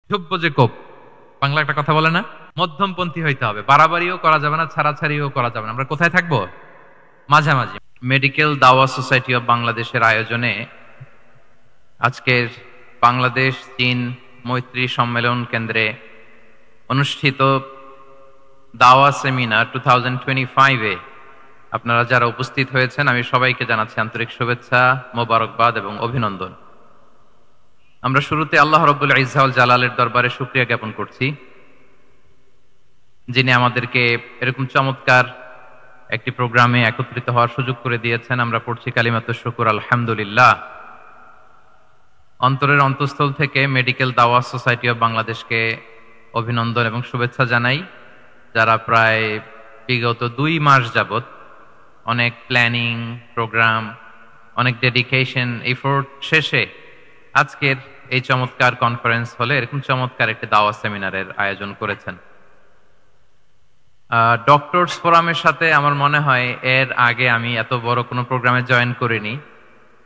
সভ্য যে কোপ, বাংলা একটা কথা বলে না, মধ্যমপন্থী হইতে হবে, বাড়াবাড়িও করা যাবে না, ছাড়াছাড়িও করা যাবে না। আমরা কোথায় থাকবো? মাঝামাঝি। মেডিকেল দাওয়া সোসাইটি অব বাংলাদেশের আয়োজনে আজকের বাংলাদেশ চীন মৈত্রী সম্মেলন কেন্দ্রে অনুষ্ঠিত দাওয়া সেমিনার 2025-এ আপনারা যারা উপস্থিত হয়েছেন, আমি সবাইকে জানাচ্ছি আন্তরিক শুভেচ্ছা, মোবারকবাদ এবং অভিনন্দন। আমরা শুরুতে আল্লাহ রাব্বুল ইজ্জা ওয়াল জালালের দরবারে শুকরিয়া জ্ঞাপন করছি, যিনি আমাদেরকে এরকম চমৎকার একটি প্রোগ্রামে একত্রিত হওয়ার সুযোগ করে দিয়েছেন। আমরা পড়ছি কালিমাতুশ শুকর, আলহামদুলিল্লাহ। অন্তরের অন্তঃস্থল থেকে মেডিকেল দাওয়া সোসাইটি অব বাংলাদেশকে অভিনন্দন এবং শুভেচ্ছা জানাই, যারা প্রায় বিগত 2 মাস যাবত অনেক প্ল্যানিং, প্রোগ্রাম, অনেক ডেডিকেশন, এফোর্ট শেষে আজকের এই চমৎকার কনফারেন্স হলে এরকম চমৎকার একটি দাওয়া সেমিনারের আয়োজন করেছেন। ডক্টরস ফোরামের সাথে আমার মনে হয় এর আগে আমি এত বড় কোনো প্রোগ্রামে জয়েন করিনি।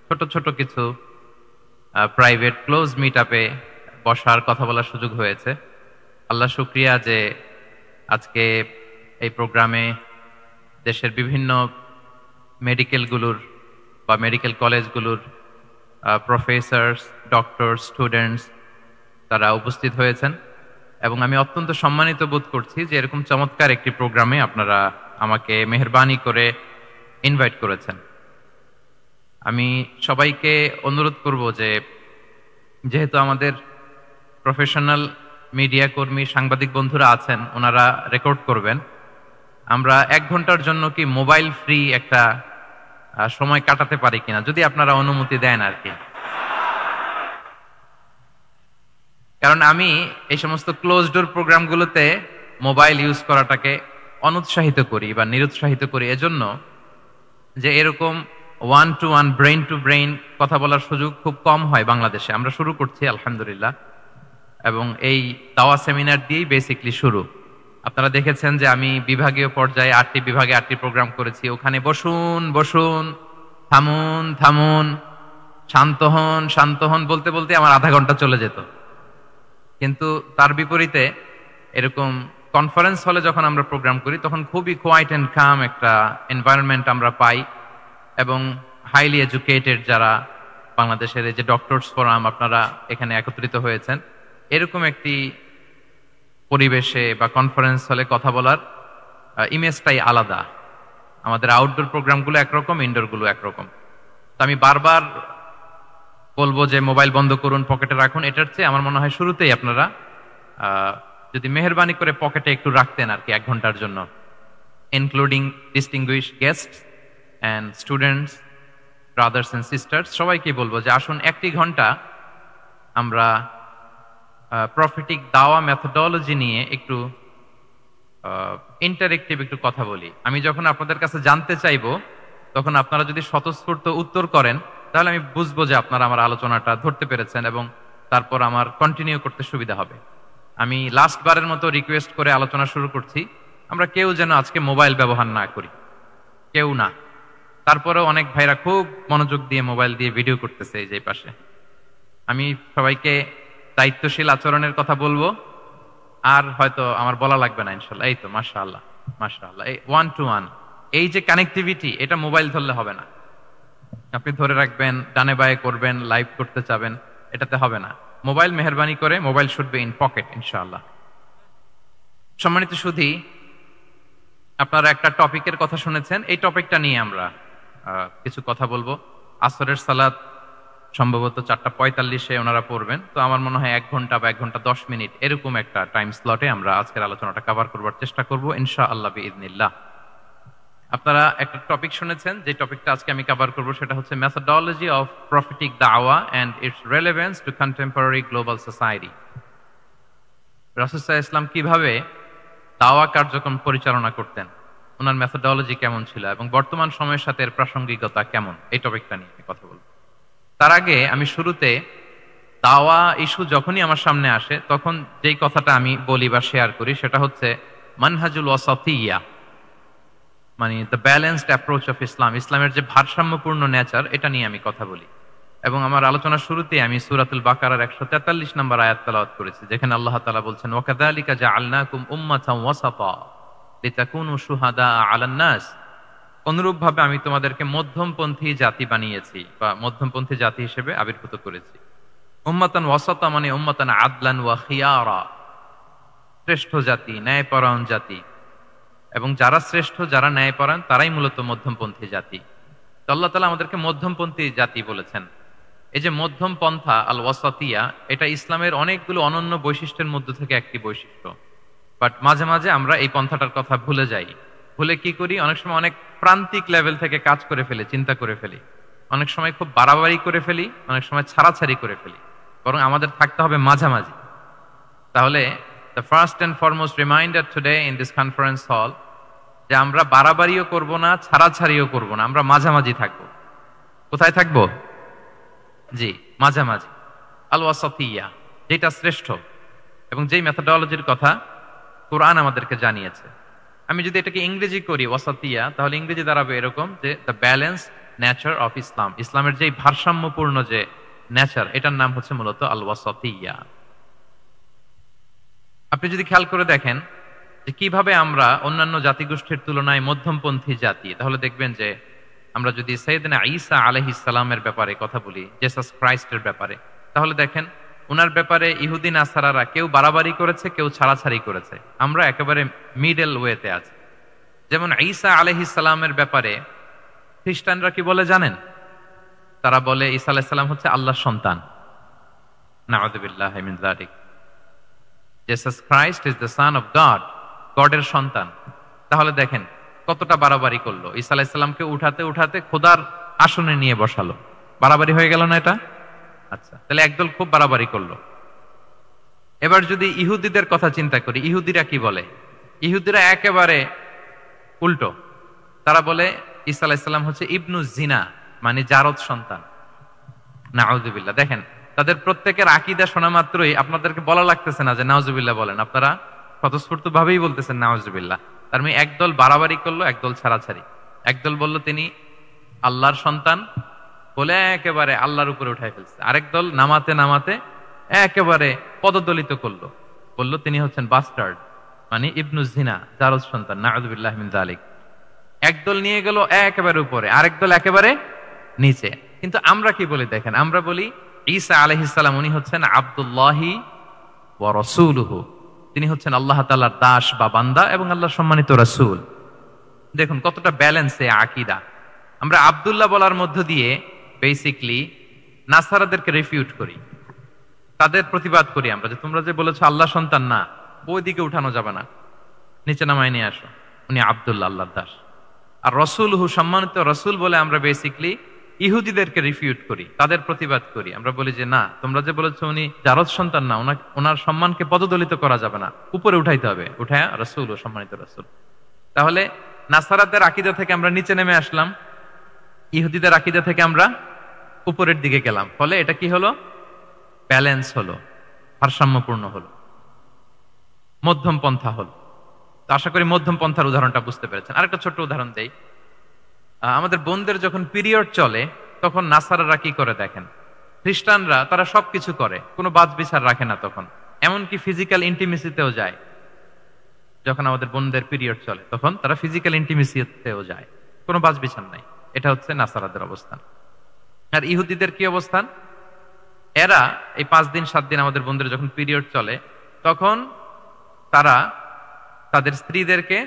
ছোট ছোট কিছু প্রাইভেট ক্লোজ মিট আপে বসার, কথা বলার সুযোগ হয়েছে। আল্লাহ শুক্রিয়া যে আজকে এই প্রোগ্রামে দেশের বিভিন্ন মেডিকেলগুলোর বা মেডিকেল কলেজগুলোর প্রফেসরস, ডক্টর, স্টুডেন্টস তারা উপস্থিত হয়েছেন এবং আমি অত্যন্ত সম্মানিত বোধ করছি যে এরকম চমৎকার একটি প্রোগ্রামে আপনারা আমাকে মেহেরবানি করে ইনভাইট করেছেন। আমি সবাইকে অনুরোধ করব যে যেহেতু আমাদের প্রফেশনাল মিডিয়া কর্মী, সাংবাদিক বন্ধুরা আছেন, ওনারা রেকর্ড করবেন, আমরা 1 ঘন্টার জন্য কি মোবাইল ফ্রি একটা সময় কাটাতে পারি কিনা, যদি আপনারা অনুমতি দেন আর কি। কারণ আমি এই সমস্ত ক্লোজ ডোর প্রোগ্রামগুলোতে মোবাইল ইউজ করাটাকে অনুৎসাহিত করি বা নিরুৎসাহিত করি, এজন্য যে এরকম 1 to 1 ব্রেইন টু ব্রেইন কথা বলার সুযোগ খুব কম হয় বাংলাদেশে। আমরা শুরু করছি আলহামদুলিল্লাহ, এবং এই দাওয়া সেমিনার দিয়েই বেসিকলি শুরু। আপনারা দেখেছেন যে আমি বিভাগীয় পর্যায়ে 8টি বিভাগে 8টি প্রোগ্রাম করেছি। ওখানে বসুন বসুন, থামুন থামুন, শান্ত হন শান্ত হন বলতে বলতে আমার আধা ঘন্টা চলে যেত। কিন্তু তার বিপরীতে এরকম কনফারেন্স হলে যখন আমরা প্রোগ্রাম করি তখন খুবই কোয়াইট অ্যান্ড কাম একটা এনভায়রনমেন্ট আমরা পাই, এবং হাইলি এডুকেটেড যারা বাংলাদেশের এই যে ডক্টরস ফোরাম আপনারা এখানে একত্রিত হয়েছেন, এরকম একটি পরিবেশে বা কনফারেন্স হলে কথা বলার ইমেজটাই আলাদা। আমাদের আউটডোর প্রোগ্রামগুলো একরকম, ইনডোরগুলো একরকম। তো আমি বারবার বলবো যে মোবাইল বন্ধ করুন, পকেটে রাখুন। এটার চেয়ে আমার মনে হয় শুরুতেই আপনারা যদি মেহেরবানি করে পকেটে একটু রাখতেন আর কি 1 ঘন্টার জন্য, including distinguished guest and students, brothers and sisters, সবাইকে বলবো যে আসুন 1টি ঘন্টা আমরা প্রফিটিক দাওয়া মেথোডোলজি নিয়ে একটু ইন্টারেক্টিভ একটু কথা বলি। আমি যখন আপনাদের কাছে জানতে চাইবো তখন আপনারা যদি স্বতঃস্ফূর্ত উত্তর করেন তাহলে আমি বুঝবো যে আপনারা আমার আলোচনাটা ধরতে পেরেছেন এবং তারপর আমার কন্টিনিউ করতে সুবিধা হবে। আমি লাস্ট বারের মতো রিকোয়েস্ট করে আলোচনা শুরু করছি, আমরা কেউ যেন আজকে মোবাইল ব্যবহার না করি, কেউ না। তারপরেও অনেক ভাইরা খুব মনোযোগ দিয়ে মোবাইল দিয়ে ভিডিও করতেছে এই যে পাশে। আমি সবাইকে দায়িত্বশীল আচরণের কথা বলবো, আর হয়তো আমার বলা লাগবে না ইনশাল্লাহ। এই তো মাশাআল্লাহ মাশাআল্লাহ, এই 1 to 1 এই যে কানেক্টিভিটি, এটা মোবাইল ধরলে হবে না। আপনি ধরে রাখবেন, ডানে বায়ে করবেন, লাইভ করতে চাবেন, এটাতে হবে না। মোবাইল মেহেরবানি করে, mobile should be in pocket ইনশাআল্লাহ। সম্মানিত সুধী, আপনারা একটা টপিকের কথা শুনেছেন, এই টপিকটা নিয়ে আমরা কিছু কথা বলবো। আসরের সালাত সম্ভবত 4:45-এ ওনারা পড়বেন, তো আমার মনে হয় 1 ঘন্টা বা 1 ঘন্টা 10 মিনিট এরকম একটা টাইম স্লটে আমরা আজকের আলোচনাটা কভার করবার চেষ্টা করবো ইনশাআল্লাহ বিইذنিল্লাহ। আপনারা একটা টপিক শুনেছেন, যে টপিকটা আজকে আমি কভার করবো সেটা হচ্ছে মেথোডোলজি অফ প্রফিটিক দাওয়া and its relevance to contemporary global society. রাসূল সাল্লাল্লাহু আলাইহি ওয়াসাল্লাম কিভাবে দাওয়া কার্যক্রম পরিচালনা করতেন, ওনার মেথোডোলজি কেমন ছিল এবং বর্তমান সময়ের সাথে এর প্রাসঙ্গিকতা কেমন, এই টপিকটা নিয়ে আমি কথা বলবো। তার আগে আমি শুরুতে দাওয়া ইস্যু যখনই আমার সামনে আসে তখন যেই কথাটা আমি বলি বা শেয়ার করি সেটা হচ্ছে মানহাজুল ওয়াসাতিয়্যা, মানে the balanced approach of Islam. ইসলামের যে ভারসাম্যপূর্ণ নেচার, এটা নিয়ে আমি কথা বলি। এবং আমার আলোচনার শুরুতে আমি সূরাতুল বাকারার 143 নম্বর আয়াত তেলাওয়াত করেছি, যেখানে আল্লাহ তাআলা বলছেন ওয়াকাযালিকা জাআলনাকুম উম্মাতান ওয়াসাতা লিতাকুনু শুহাদা আলান নাস। অনুরূপভাবে আমি তোমাদেরকে মধ্যমপন্থী জাতি বানিয়েছি বা মধ্যমপন্থী জাতি হিসেবে আবির্ভূত করেছি। উম্মাতান ওয়াসাতা মানে উম্মাতান আদলান ওয়া খিয়ারা, শ্রেষ্ঠ জাতি, ন্যায়পরায়ণ জাতি। এবং যারা শ্রেষ্ঠ, যারা ন্যায়পরায়ণ, তারাই মূলত মধ্যমপন্থী জাতি। তো আল্লাহ তাআলা আমাদেরকে মধ্যমপন্থী জাতি বলেছেন। এই যে মধ্যম পন্থা আল ওয়াসাতিয়া, এটা ইসলামের অনেকগুলো অনন্য বৈশিষ্ট্যের মধ্যে থেকে একটি বৈশিষ্ট্য। বাট মাঝে মাঝে আমরা এই পন্থাটার কথা ভুলে যাই। ভুলে কি করি, অনেক সময় অনেক প্রান্তিক লেভেল থেকে কাজ করে ফেলি, চিন্তা করে ফেলি, অনেক সময় খুব বাড়াবাড়ি করে ফেলি, অনেক সময় ছাড়াছাড়ি করে ফেলি। বরং আমাদের থাকতে হবে মাঝামাঝি। তাহলে the first and foremost reminder today in this conference hall যে আমরা বাড়াবাড়িও করব না, ছাড়াছাড়িও করব না, আমরা মাঝামাঝি থাকব। কোথায় থাকব? জি, মাঝামাঝি, আল ওয়াসাতিয়া, যেটা শ্রেষ্ঠ এবং যেই মেথোডোলজির কথা কোরআন আমাদেরকে জানিয়েছে। আমি যদি এটাকে ইংরেজি করি ওয়াসাতিয়া, তাহলে ইংরেজি দাঁড়াবে এরকম যে the balanced nature of Islam. ইসলামের যে ভারসাম্যপূর্ণ যে নেচার, এটার নাম হচ্ছে মূলত আল ওয়াসাতিয়া। আপনি যদি খেয়াল করে দেখেন যে কিভাবে আমরা অন্যান্য জাতিগোষ্ঠীর তুলনায় মধ্যমপন্থী জাতি, তাহলে দেখবেন যে আমরা যদি সাইয়েদনা ঈসা আলাইহিস সালামের ব্যাপারে কথা বলি, জেসাস ক্রাইস্টের ব্যাপারে, তাহলে দেখেন ওনার ব্যাপারে ইহুদি নাসারারা কেউ বাড়াবাড়ি করেছে, কেউ ছাড়াছাড়ি করেছে। আমরা একেবারে মিডল ওয়েতে আছি। যেমন ঈসা আলাইহিস সালামের ব্যাপারে খ্রিস্টানরা কি বলে জানেন? তারা বলে ঈসা আলাইহিস সালাম হচ্ছে আল্লাহর সন্তান। নাউযুবিল্লাহি মিন যালিক। Jesus Christ is the son of God, গডের সন্তান। তাহলে দেখেন কতটা বাড়াবাড়ি করলো, ঈসা আলাইহিস সালামকে উঠাতে উঠাতে খোদার আসনে নিয়ে বসালো। বাড়াবাড়ি হয়ে গেল না এটা? আচ্ছা, তাহলে একদল খুব বাড়াবাড়ি করলো। এবার যদি ইহুদিদের কথা চিন্তা করি, ইহুদিরা কি বলে? ইহুদিরা একেবারে উল্টো। তারা বলে ঈসা আলাইহিস সালাম হচ্ছে ইবনু জিনা, মানে জারদ সন্তান। নাউযুবিল্লাহ। দেখেন তাদের প্রত্যেকের আকীদা শোনা মাত্রই আপনাদেরকে বলা লাগতেছে না যে নাউযুবিল্লাহ বলেন, আপনারা স্বতঃস্ফূর্ত ভাবেই বলতেছেন নাউযুবিল্লাহ। তার মানে একদল বাড়াবাড়ি করলো, একদল ছাড়াছাড়ি। একদল বলল তিনি আল্লাহর সন্তান বলে একেবারে আল্লাহর উপরে উঠাই ফেলছে। আরেক দল নামাতে নামাতে একেবারে পদদলিত করলো, বলল তিনি হচ্ছেন বাস্টার্ড, মানে ইবনু জিনা, জারদ সন্তান। নাউযুবিল্লাহি মিন যালিক। একদল নিয়ে গেল একেবারে উপরে, আরেক দল একেবারে নিচে। কিন্তু আমরা কি বলি দেখেন, আমরা বলি ঈসা আলাইহিস সালাম উনি হচ্ছেন আব্দুল্লাহি ওয়া রাসূলুহু, তিনি হচ্ছেন আল্লাহ তাআলার দাস বা বান্দা এবং আল্লাহর সম্মানিত রাসূল। দেখুন কতটা ব্যালেন্স এই আকীদা। আমরা আব্দুল্লাহ বলার মধ্য দিয়ে বেসিক্যালি নাসারাদেরকে রিফিউট করি, তাদের প্রতিবাদ করি আমরা যে তোমরা যে বলেছো আল্লাহ সন্তান না, ওইদিকে উঠানো যাবে না, নিচে নামায় নিয়ে আসো, উনি আব্দুল্লাহ, আল্লাহর দাস। আর রাসূলুহু, সম্মানিত রাসূল বলে আমরা বেসিক্যালি ইহুদিদেরকে রিফিউট করি, তাদের প্রতিবাদ করি। আমরা বলি যে না, তোমরা যে বলেছো উনি জারদ সন্তান না, ওনার সম্মানকে পদদলিত করা যাবে না, উপরে উঠাইতে হবে, উঠায় রাসূল ও সম্মানিত রাসূল। তাহলে নাসারাদের আকীদা থেকে আমরা নিচে নেমে আসলাম, ইহুদিদের আকীদা থেকে আমরা উপরের দিকে গেলাম। ফলে এটা কি হলো? ব্যালেন্স হলো, ভারসাম্যপূর্ণ হলো, মধ্যম পন্থা হলো। তো আশা করি মধ্যম পন্থার উদাহরণটা বুঝতে পেরেছেন। আরেকটা ছোট্ট উদাহরণ দেই। আমাদের বোনদের যখন পিরিয়ড চলে তখন নাসারারা কি করে দেখেন, খ্রিস্টানরা তারা সবকিছু করে, কোনো বাদ বিচার রাখে না তখন, এমনকি ফিজিক্যাল ইন্টিমেসিতেও যায়। যখন আমাদের বোনদের পিরিয়ড চলে তখন তারা ফিজিক্যাল ইন্টিমেসিতেও যায়, কোনো বাদ বিচার নাই। এটা হচ্ছে নাসারাদের অবস্থান। আর ইহুদিদের কি অবস্থান? এরা এই 5 দিন 7 দিন আমাদের বোনদের যখন পিরিয়ড চলে তখন তারা তাদের স্ত্রীদেরকে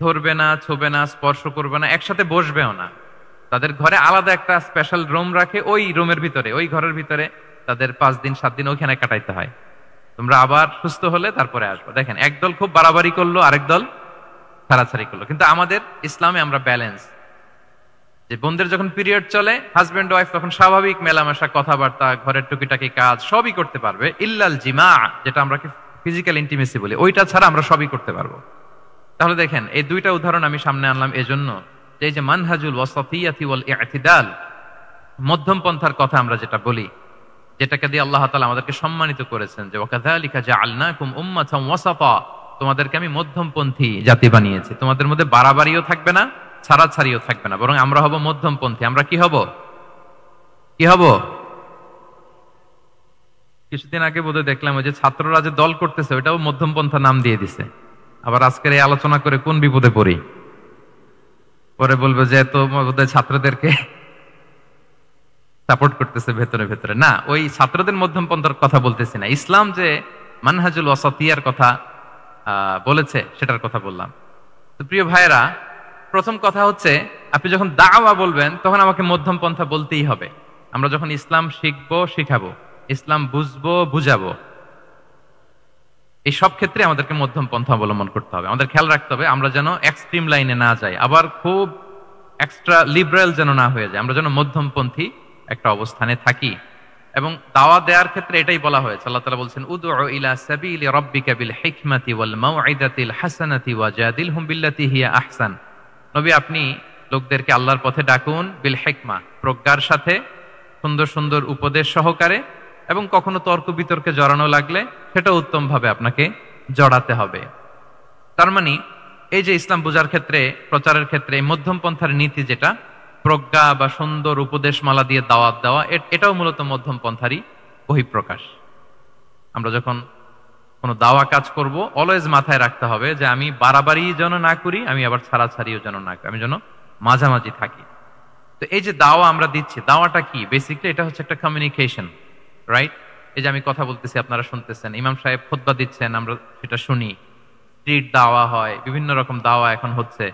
ধরবে না, ছোবে না, স্পর্শ করবে না, একসাথে বসবেও না। তাদের ঘরে আলাদা একটা স্পেশাল রুম রাখে, ওই রুমের ভিতরে, ওই ঘরের ভিতরে তাদের 5 দিন 7 দিন ওইখানে কাটাইতে হয়। তোমরা আবার সুস্থ হলে তারপরে আসবো। দেখেন একদল খুব বাড়াবাড়ি করলো, আরেক দল ছাড়াছাড়ি করলো। কিন্তু আমাদের ইসলামে আমরা ব্যালেন্স, যে বোনদের যখন পিরিয়ড চলে হাজবেন্ড ওয়াইফ তখন স্বাভাবিক মেলামেশা, কথাবার্তা, ঘরের টুকিটাকি কাজ সবই করতে পারবে, ইল্লাল জিমা, যেটা আমরা ফিজিক্যাল ইন্টিমেসি বলি, ওইটা ছাড়া আমরা সবই করতে পারবো। তাহলে দেখেন এই দুইটা উদাহরণ আমি সামনে আনলাম এজন্য যে এই যে মানহাজুল ওয়াসাতিয়াতি ওয়াল ইতিদাল, মধ্যম পন্থার কথা আমরা যেটা বলি, যেটাকে দিয়ে আল্লাহ তাআলা আমাদেরকে সম্মানিত করেছেন যে ওয়াকাযালিকা জাআলনাকুম উম্মাতান ওয়াসাতা, তোমাদেরকে আমি মধ্যমপন্থী জাতি বানিয়েছি, তোমাদের মধ্যে বাড়াবাড়িও থাকবে না, ছাড়াছাড়িও থাকবে না, বরং আমরা হব মধ্যমপন্থী। আমরা কি হব? কি হব? কিছুদিন আগে বোধহয় দেখলাম ওই যে ছাত্ররা যে দল করতেছে ওইটাও মধ্যমপন্থা নাম দিয়ে দিছে। আবার আজকের এই আলোচনা করে কোন বিপদে পড়ি, পরে বলবে যে তো বোধহয় ছাত্রদেরকে সাপোর্ট করতেছে ভেতরে ভেতরে। না, ওই ছাত্রদের মধ্যমপন্থার কথা বলতেছি না, ইসলাম যে মানহাজুল ওয়াসাতিয়ার কথা বলেছে সেটার কথা বললাম। তো প্রিয় ভাইরা, প্রথম কথা হচ্ছে আপনি যখন দাওয়া বলবেন তখন আমাকে মধ্যমপন্থা বলতেই হবে। আমরা যখন ইসলাম শিখবো শিখাবো, ইসলাম বুঝবো বুঝাবো, এই সব ক্ষেত্রে আমাদেরকে মধ্যম পন্থা অবলম্বন করতে হবে। আমাদের খেয়াল রাখতে হবে আমরা যেন এক্সট্রিম লাইনে না যাই, আবার খুব এক্সট্রা লিবারেল যেন না হয়ে যায়, আমরা যেন মধ্যমপন্থী একটা অবস্থানে থাকি। এবং দাওয়া দেওয়ার ক্ষেত্রে এটাই বলা হয়েছে, আল্লাহ তাআলা বলছেন উদউ ইলা সাবিলি রাব্বিকা বিল হিকমাতি ওয়াল মাউইদাতিল হাসানাতি ওয়াজাদিলহুম বিল্লাতি হিয়া আহসান। নবী, আপনি লোকদেরকে আল্লাহর পথে ডাকুন বিল হিকমা, প্রজ্ঞার সাথে, সুন্দর সুন্দর উপদেশ সহকারে, এবং কখনো তর্ক বিতর্কে জড়ানো লাগলে সেটা উত্তম ভাবে আপনাকে জড়াতে হবে। তার মানে এই যে ইসলাম বোঝার ক্ষেত্রে, প্রচারের ক্ষেত্রে মধ্যম পন্থার নীতি যেটা প্রজ্ঞা বা সুন্দর উপদেশমালা দিয়ে দাওয়াত দেওয়া, এটাও মূলত মধ্যম পন্থারই বহিঃপ্রকাশ। আমরা যখন কোনো দাওয়া কাজ করব অলওয়েজ মাথায় রাখতে হবে যে আমি বাড়াবাড়ি যেন না করি, আমি আবার ছাড়াছাড়িও যেন না করি, আমি যেন মাঝামাঝি থাকি। তো এই যে দাওয়া আমরা দিচ্ছি, দাওয়াটা কি? বেসিক্যালি এটা হচ্ছে একটা কমিউনিকেশন, রাইট? এই যে আমি কথা বলতেছি, আপনারা শুনতেছেন, ইমাম সাহেব খুতবা দিচ্ছেন, আমরা সেটা শুনি, স্ট্রিট দাওয়া হয়, বিভিন্ন রকম দাওয়া এখন হচ্ছে,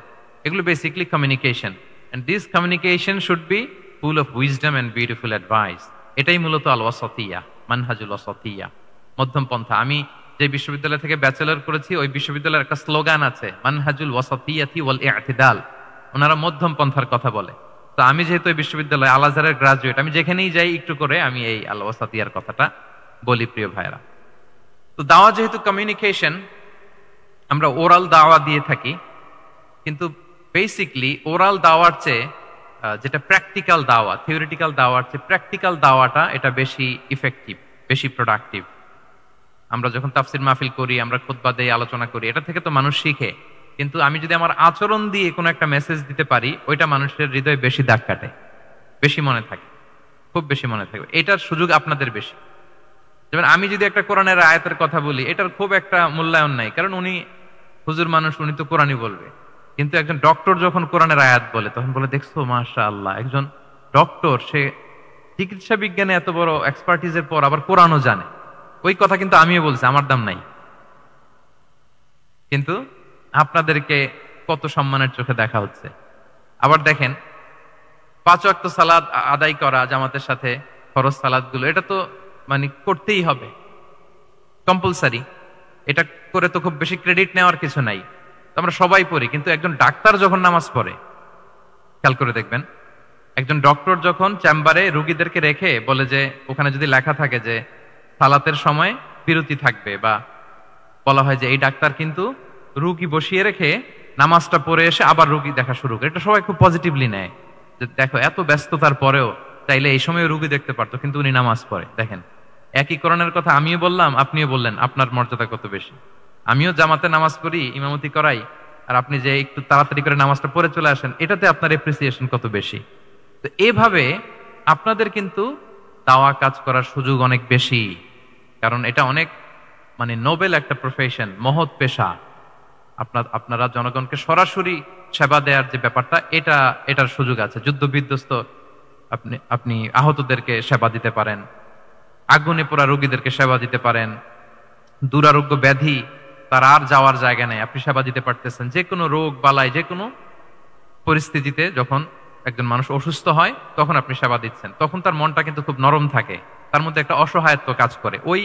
এগুলো basically communication. And this communication should be full of wisdom and beautiful advice. এটাই মূলত আল ওয়াসাতিয়া, মানহাজুল ওয়াসাতিয়া, মধ্যম পন্থা। আমি যে বিশ্ববিদ্যালয় থেকে ব্যাচেলর করেছি, ওই বিশ্ববিদ্যালয়ের একটা স্লোগান আছে, মানহাজুল ওয়াসাতিয়াতি ওয়াল ইআতিদাল। ওনারা মধ্যম পন্থার কথা বলে। তো আমি যেহেতু এই বিশ্ববিদ্যালয় আল আজহারের গ্রাজুয়েট, আমি যেখানেই যাই একটু করে আমি এই আল ওয়াসাতিয়ার কথাটা বলি, প্রিয় ভাইরা। তো দাওয়া যেহেতু কমিউনিকেশন, আমরা ওরাল দাওয়া দিয়ে থাকি, কিন্তু বেসিকলি ওরাল দাওয়ার চেয়ে যেটা প্র্যাকটিক্যাল দাওয়া, থিওরিটিক্যাল দাওয়ার চেয়ে প্র্যাকটিক্যাল দাওয়াটা এটা বেশি ইফেক্টিভ, বেশি প্রোডাক্টিভ। আমরা যখন তাফসির মাহফিল করি, আমরা খুতবা দেই, আলোচনা করি, এটা থেকে তো মানুষ শিখে। কিন্তু আমি যদি আমার আচরণ দিয়ে কোনো একটা মেসেজ দিতে পারি, ওইটা মানুষের হৃদয়ে বেশি দাগ কাটে, বেশি মনে থাকে, খুব বেশি মনে থাকবে। এটার সুযোগ আপনাদের বেশি। যেমন আমি যদি একটা কোরআনের আয়াতের কথা বলি, এটার খুব একটা মূল্যায়ন নাই, কারণ উনি হুজুর মানুষ, উনি তো কোরআনই বলবে। কিন্তু একজন ডক্টর যখন কোরআনের আয়াত বলে, তখন বলে দেখছো মাশাআল্লাহ, একজন ডক্টর, সে চিকিৎসা বিজ্ঞানে এত বড় এক্সপার্টিজের পর আবার কোরআনও জানে। ওই কথা কিন্তু আমিও বলছি, আমার দাম নাই। কিন্তু আপনাদেরকে কত সম্মানের চোখে দেখা হচ্ছে। আবার দেখেন, 5 ওয়াক্ত সালাত আদায় করা জামাতের সাথে, ফরজ সালাত গুলো, এটা তো মানে করতেই হবে, কম্পালসারি। এটা করে তো খুব বেশি ক্রেডিট নেওয়ার কিছু নাই, তো আমরা সবাই পড়ি। কিন্তু একজন ডাক্তার যখন নামাজ পড়ে, খেয়াল করে দেখবেন, একজন ডক্টর যখন চেম্বারে রুগীদেরকে রেখে বলে যে, ওখানে যদি লেখা থাকে যে সালাতের সময় বিরতি থাকবে, বা বলা হয় যে এই ডাক্তার কিন্তু রুগী বসিয়ে রেখে নামাজটা পড়ে এসে আবার রুগী দেখা শুরু করে, এটা সবাই খুব পজিটিভলি নেয় যে দেখো এত ব্যস্ততার পরেও চাইলে এই সময় রুগী দেখতে পারতো, কিন্তু উনি নামাজ পড়ে। দেখেন, একই কোরআনের কথা আমিও বললাম, আপনিও বললেন, আপনার মর্যাদা কত বেশি। আমিও জামাতে নামাজ পড়ি, ইমামতি করাই, আর আপনি যে একটু তাড়াতাড়ি করে নামাজটা পড়ে চলে আসেন, এটাতে আপনার এপ্রিসিয়েশন কত বেশি। তো এভাবে আপনাদের কিন্তু দাওয়া কাজ করার সুযোগ অনেক বেশি, কারণ এটা অনেক মানে নোবেল একটা প্রফেশন, মহৎ পেশা। আপনারা জনগণকে সরাসরি সেবা দেওয়ার যে ব্যাপারটা, এটার সুযোগ আছে। যুদ্ধ বিধ্বস্ত আপনি আহতদেরকে সেবা দিতে পারেন, আগুনে পোড়া রোগীদেরকে সেবা দিতে পারেন, দুরারোগ্য ব্যাধি, তার আর যাওয়ার জায়গা নেই, আপনি সেবা দিতে পারতেছেন। যে কোনো রোগ বালাই, যে কোনো পরিস্থিতিতে যখন একজন মানুষ অসুস্থ হয়, তখন আপনি সেবা দিচ্ছেন, তখন তার মনটা কিন্তু খুব নরম থাকে, তার মধ্যে একটা অসহায়ত্ব কাজ করে। ওই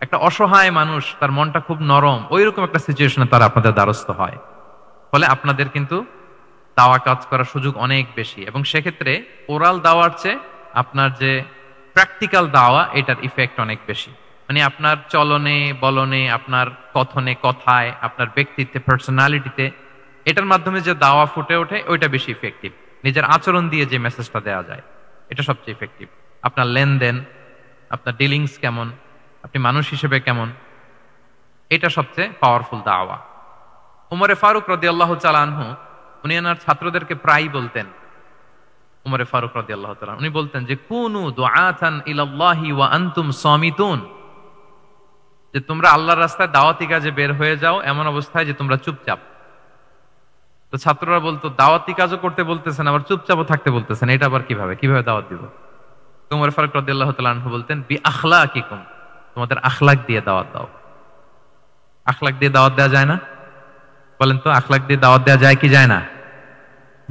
একটা অসহায় মানুষ, তার মনটা খুব নরম, ওই রকম একটা সিচুয়েশনে তারা আপনাদের দ্বারস্থ হয়। ফলে আপনাদের কিন্তু দাওয়া কাজ করার সুযোগ অনেক বেশি, এবং সেক্ষেত্রে ওরাল দাওয়ার চেয়ে আপনার যে প্র্যাকটিক্যাল দাওয়া, এটার ইফেক্ট অনেক বেশি। মানে আপনার চলনে বলনে, আপনার কথনে কথায়, আপনার ব্যক্তিত্বে, পার্সোনালিটিতে, এটার মাধ্যমে যে দাওয়া ফুটে ওঠে, ওইটা বেশি ইফেক্টিভ। নিজের আচরণ দিয়ে যে মেসেজটা দেওয়া যায়, এটা সবচেয়ে ইফেক্টিভ। আপনার লেনদেন, আপনার ডিলিংস কেমন, আপনি মানুষ হিসেবে কেমন, এটা সবচেয়ে পাওয়ারফুল দাওয়া। উমরে ফারুক রাদিয়াল্লাহু তাআলা আনহু, উনি ওনার ছাত্রদেরকে প্রায় বলতেন উমরে ফারুক রাদিয়াল্লাহু তাআলা উনি বলতেন যে কুনু দুআতান ইলাল্লাহি ওয়া আনতুম সামিতুন, যে তোমরা আল্লাহর রাস্তায় দাওয়াতি কাজে বের হয়ে যাও এমন অবস্থায় যে তোমরা চুপচাপ। তো ছাত্ররা বলতো দাওয়াতি কাজও করতে বলতেছেন আবার চুপচাপও থাকতে বলতেছেন, এটা আবার কিভাবে দাওয়াত দিব? তো উমর ফারুক রাদিয়াল্লাহু তাআলা আনহু বলতেন বি আখলাকিকুম, তোমাদের আখলাক দিয়ে দাওয়াত দাও। আখলাক দিয়ে দাওয়াত দেওয়া যায় না? বলেন তো, আখলাক দিয়ে দাওয়াত দেওয়া যায় কি যায় না?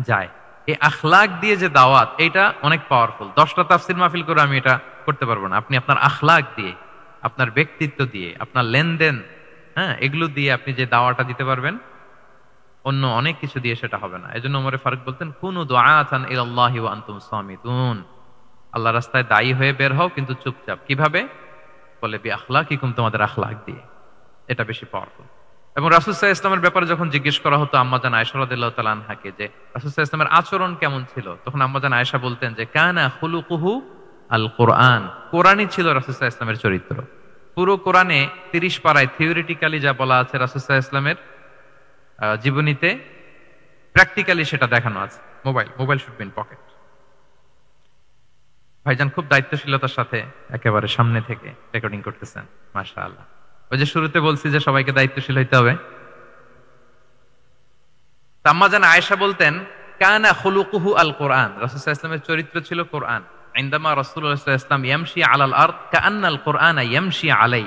যায়। এই আখলাক দিয়ে যে দাওয়াত, এটা অনেক পাওয়ারফুল। 10টা তাফসীর মাহফিল করে আমি এটা করতে পারবো না। আপনি আপনার আখলাক দিয়ে, আপনার ব্যক্তিত্ব দিয়ে, আপনার লেনদেন, হ্যাঁ, এগুলো দিয়ে আপনি যে দাওয়াটা দিতে পারবেন, অন্য অনেক কিছু দিয়ে সেটা হবে না। এজন্য ওমর ফারুক বলতেন কুনু দুআতান ইলাল্লাহি ওয়া আনতুম সামিতুন, আল্লাহ রাস্তায় দায়ী হয়ে বের হও কিন্তু চুপচাপ। কিভাবে? বলে বি আখলাকিকুম, তোমাদের আখলাক দিয়ে। এটা বেশি পাওয়ারফুল। এবং রাসূল সাল্লাল্লাহু আলাইহি ওয়াসাল্লামের ব্যাপারে যখন জিজ্ঞেস করা হতো আম্মাজান আয়েশা রাদিয়াল্লাহু তাআলা আনহাকে যে রাসূল সাল্লাল্লাহু আলাইহি ওয়াসাল্লামের আচরণ কেমন ছিল, তখন আম্মাজান আয়েশা বলতেন যে কানা খুলুকুহু আল কোরআন, কোরআনই ছিল রাসূল সাল্লাল্লাহু আলাইহি ওয়াসাল্লামের চরিত্র। পুরো কোরআনে 30 পারায় থিওরিটিক্যালি যা বলা আছে রাসূল সাল্লাল্লাহু আলাইহি ওয়াসাল্লামের জীবনীতে, প্র্যাকটিক্যালি সেটা দেখানো আছে। Mobile should be in pocket. ভাইজান খুব দায়িত্বশীলতার সাথে একেবারে সামনে থেকে রেকর্ডিং করতেছেন, মাশাআল্লাহ। ওই যে শুরুতে বলছি যে সবাইকে দায়িত্বশীল হইতে হবে। আম্মাজান আয়েশা বলতেন কানা খুলুকুহু আল কোরআন, রাসূল সাল্লাল্লাহু আলাইহি ওয়াসাল্লামের চরিত্র ছিল কোরআন। ইনদামা রাসূলুল্লাহ সাল্লাল্লাহু আলাইহি ওয়াসাল্লাম ইয়ামশি আলাল আরদ কাআন্নাল কোরআনা ইয়ামশি আলাই,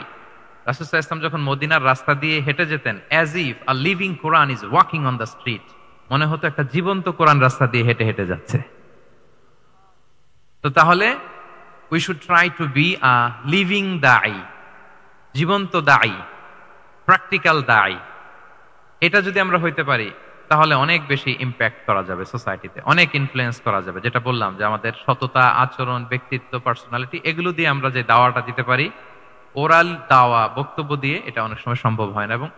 রাসূল সাল্লাল্লাহু আলাইহি ওয়াসাল্লাম যখন মদিনার রাস্তা দিয়ে হেঁটে যেতেন, as if a living Quran is walking on the street, মনে হতো একটা জীবন্ত কোরআন রাস্তা দিয়ে হেঁটে হেঁটে যাচ্ছে। তো তাহলে we should try to be a living দাঈ, জীবন্ত দাঈ, প্র্যাকটিক্যাল দাঈ। এটা যদি আমরা হইতে পারি তাহলে অনেক বেশি ইম্প্যাক্ট করা যাবে সোসাইটিতে, অনেক ইনফ্লুয়েন্স করা যাবে। যেটা বললাম যে আমাদের সততা, আচরণ, ব্যক্তিত্ব, পার্সোনালিটি, এগুলো দিয়ে আমরা যে দাওয়াটা দিতে পারি, ওরাল দাওয়া, বক্তব্য দিয়ে এটা অনেক সময় সম্ভব হয় না। এবং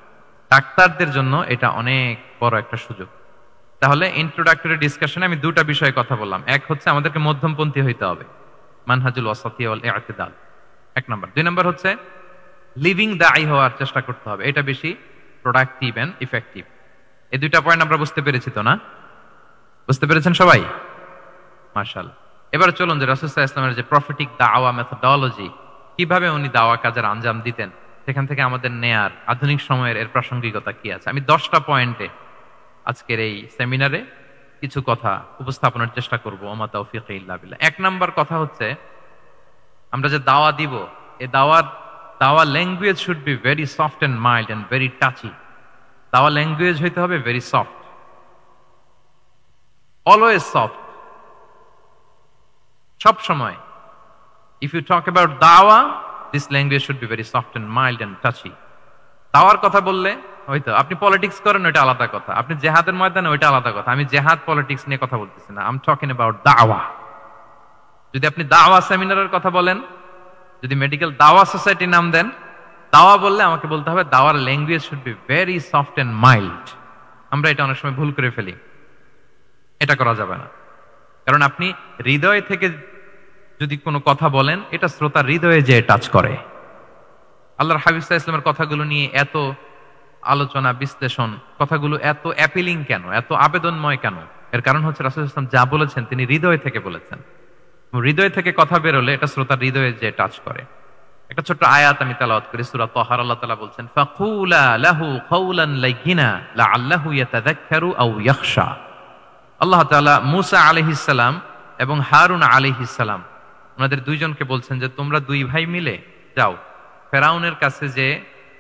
ডাক্তারদের জন্য এটা অনেক বড় একটা সুযোগ। তাহলে ইন্ট্রোডাক্টরি ডিসকাশনে আমি দুটা বিষয়ে কথা বললাম। এক হচ্ছে আমাদেরকে মধ্যমপন্থী হইতে হবে, মানহাজুল ওয়াসাতিয়া ওয়াল ইআতিদাল, 1 নাম্বার। 2 নাম্বার হচ্ছে লিভিং দাঈ হওয়ার চেষ্টা করতে হবে, এটা বেশি প্রোডাক্টিভ এন্ড ইফেক্টিভ। এই দুইটা পয়েন্ট আমরা বুঝতে পেরেছি তো না? বুঝতে পেরেছেন সবাই? মাশাআল্লাহ। এবার চলুন যে রাসূল সাল্লাল্লাহু আলাইহি ওয়াসাল্লামের যে প্রফেটিক দাওয়া মেথোডোলজি, কিভাবে উনি দাওয়া কাজের আঞ্জাম দিতেন, সেখান থেকে আমাদের নেয়ার আধুনিক সময়ের এর প্রাসঙ্গিকতা কি আছে, আমি 10টা পয়েন্টে আজকের এই সেমিনারে কিছু কথা উপস্থাপনের চেষ্টা করব। ওমা তাওফীকি ইল্লা বিল্লাহ। 1 নাম্বার কথা হচ্ছে, আমরা যে দাওয়া দিব, এই দাওয়া language should be very soft and mild and very touchy. দাওয়া ল্যাঙ্গুয়েজ হইতে হবে ভেরি সফট, অলওয়েজ সফট, সব সময়। ইফ ইউ টক অ্যাবাউট দাওয়া, this language should be very soft and mild and touchy. দাওয়ার কথা বললে হয়তো আপনি পলিটিক্স করেন, ওইটা আলাদা কথা। আপনি জেহাদের ময়দানে, ওইটা আলাদা কথা। আমি জেহাদ পলিটিক্স নিয়ে কথা বলতেছি না, আই এম টকিং অ্যাবাউট দাওয়া। যদি আপনি দাওয়া সেমিনারের কথা বলেন, যদি মেডিকেল দাওয়া সোসাইটির নাম দেন, দাওয়া বললে আমাকে বলতে হবে দাওয়ার language should be very soft and mild. আমরা এটা অনেক সময় ভুল করে ফেলি, এটা করা যাবে না। কারণ আপনি হৃদয় থেকে যদি কোনো কথা বলেন, এটা শ্রোতার হৃদয়ে যে টাচ করে। আল্লাহর হাবিব সাল্লাল্লাহু আলাইহি ওয়াসাল্লামের কথাগুলো নিয়ে এত আলোচনা, বিশ্লেষণ, কথাগুলো এত অ্যাপিলিং কেন, এত আবেদনময় কেন? এর কারণ হচ্ছে রাসূল সাল্লাল্লাহু আলাইহি ওয়াসাল্লাম যা বলেছেন তিনি হৃদয় থেকে বলেছেন। হৃদয় থেকে কথা বেরোলে এটা শ্রোতার হৃদয়ে যে টাচ করে। একটা ছোট্ট আয়াত আমি তেলাওয়াত করি, সূরা তাহার। আল্লাহ তাআলা বলছেন ফাকুলা লাহু কাওলান লাইয়িনা লাআল্লাহু ইয়াতাযাক্কারু আও ইয়াখশা। আল্লাহ তাআলা মূসা আলাইহিস সালাম এবং হারুন আলাইহিস সালাম, ওনাদের দুইজনকে বলছেন যে তোমরা দুই ভাই মিলে যাও, ফেরাউনের কাছে যে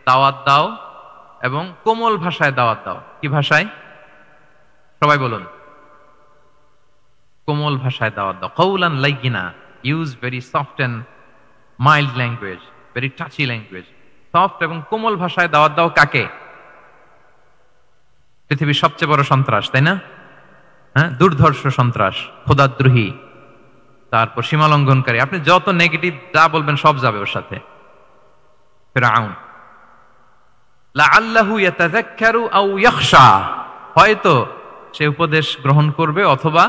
দাওয়াত দাও এবং কোমল ভাষায় দাওয়াত দাও। কি ভাষায়? সবাই বলুন। কোমল ভাষায় দাওয়াত দাও। কাওলান লাইয়িনা, use very soft and mild language, very touchy language. Soft এবং কোমল ভাষায় দাওয়াত দাও কাকে? পৃথিবীর সবচেয়ে বড় সন্ত্রাস, তাই না? হ্যাঁ, দুর্ধর্ষ সন্ত্রাস, খোদাদ্রোহী, তারপর সীমা লঙ্ঘনকারী। আপনি যত নেগেটিভ যা বলবেন সব যাবে ওর সাথে। ফিরআউন, লাআল্লাহু ইয়াতাযাক্কারু আও ইয়াখশা, হয়তো সে উপদেশ গ্রহণ করবে অথবা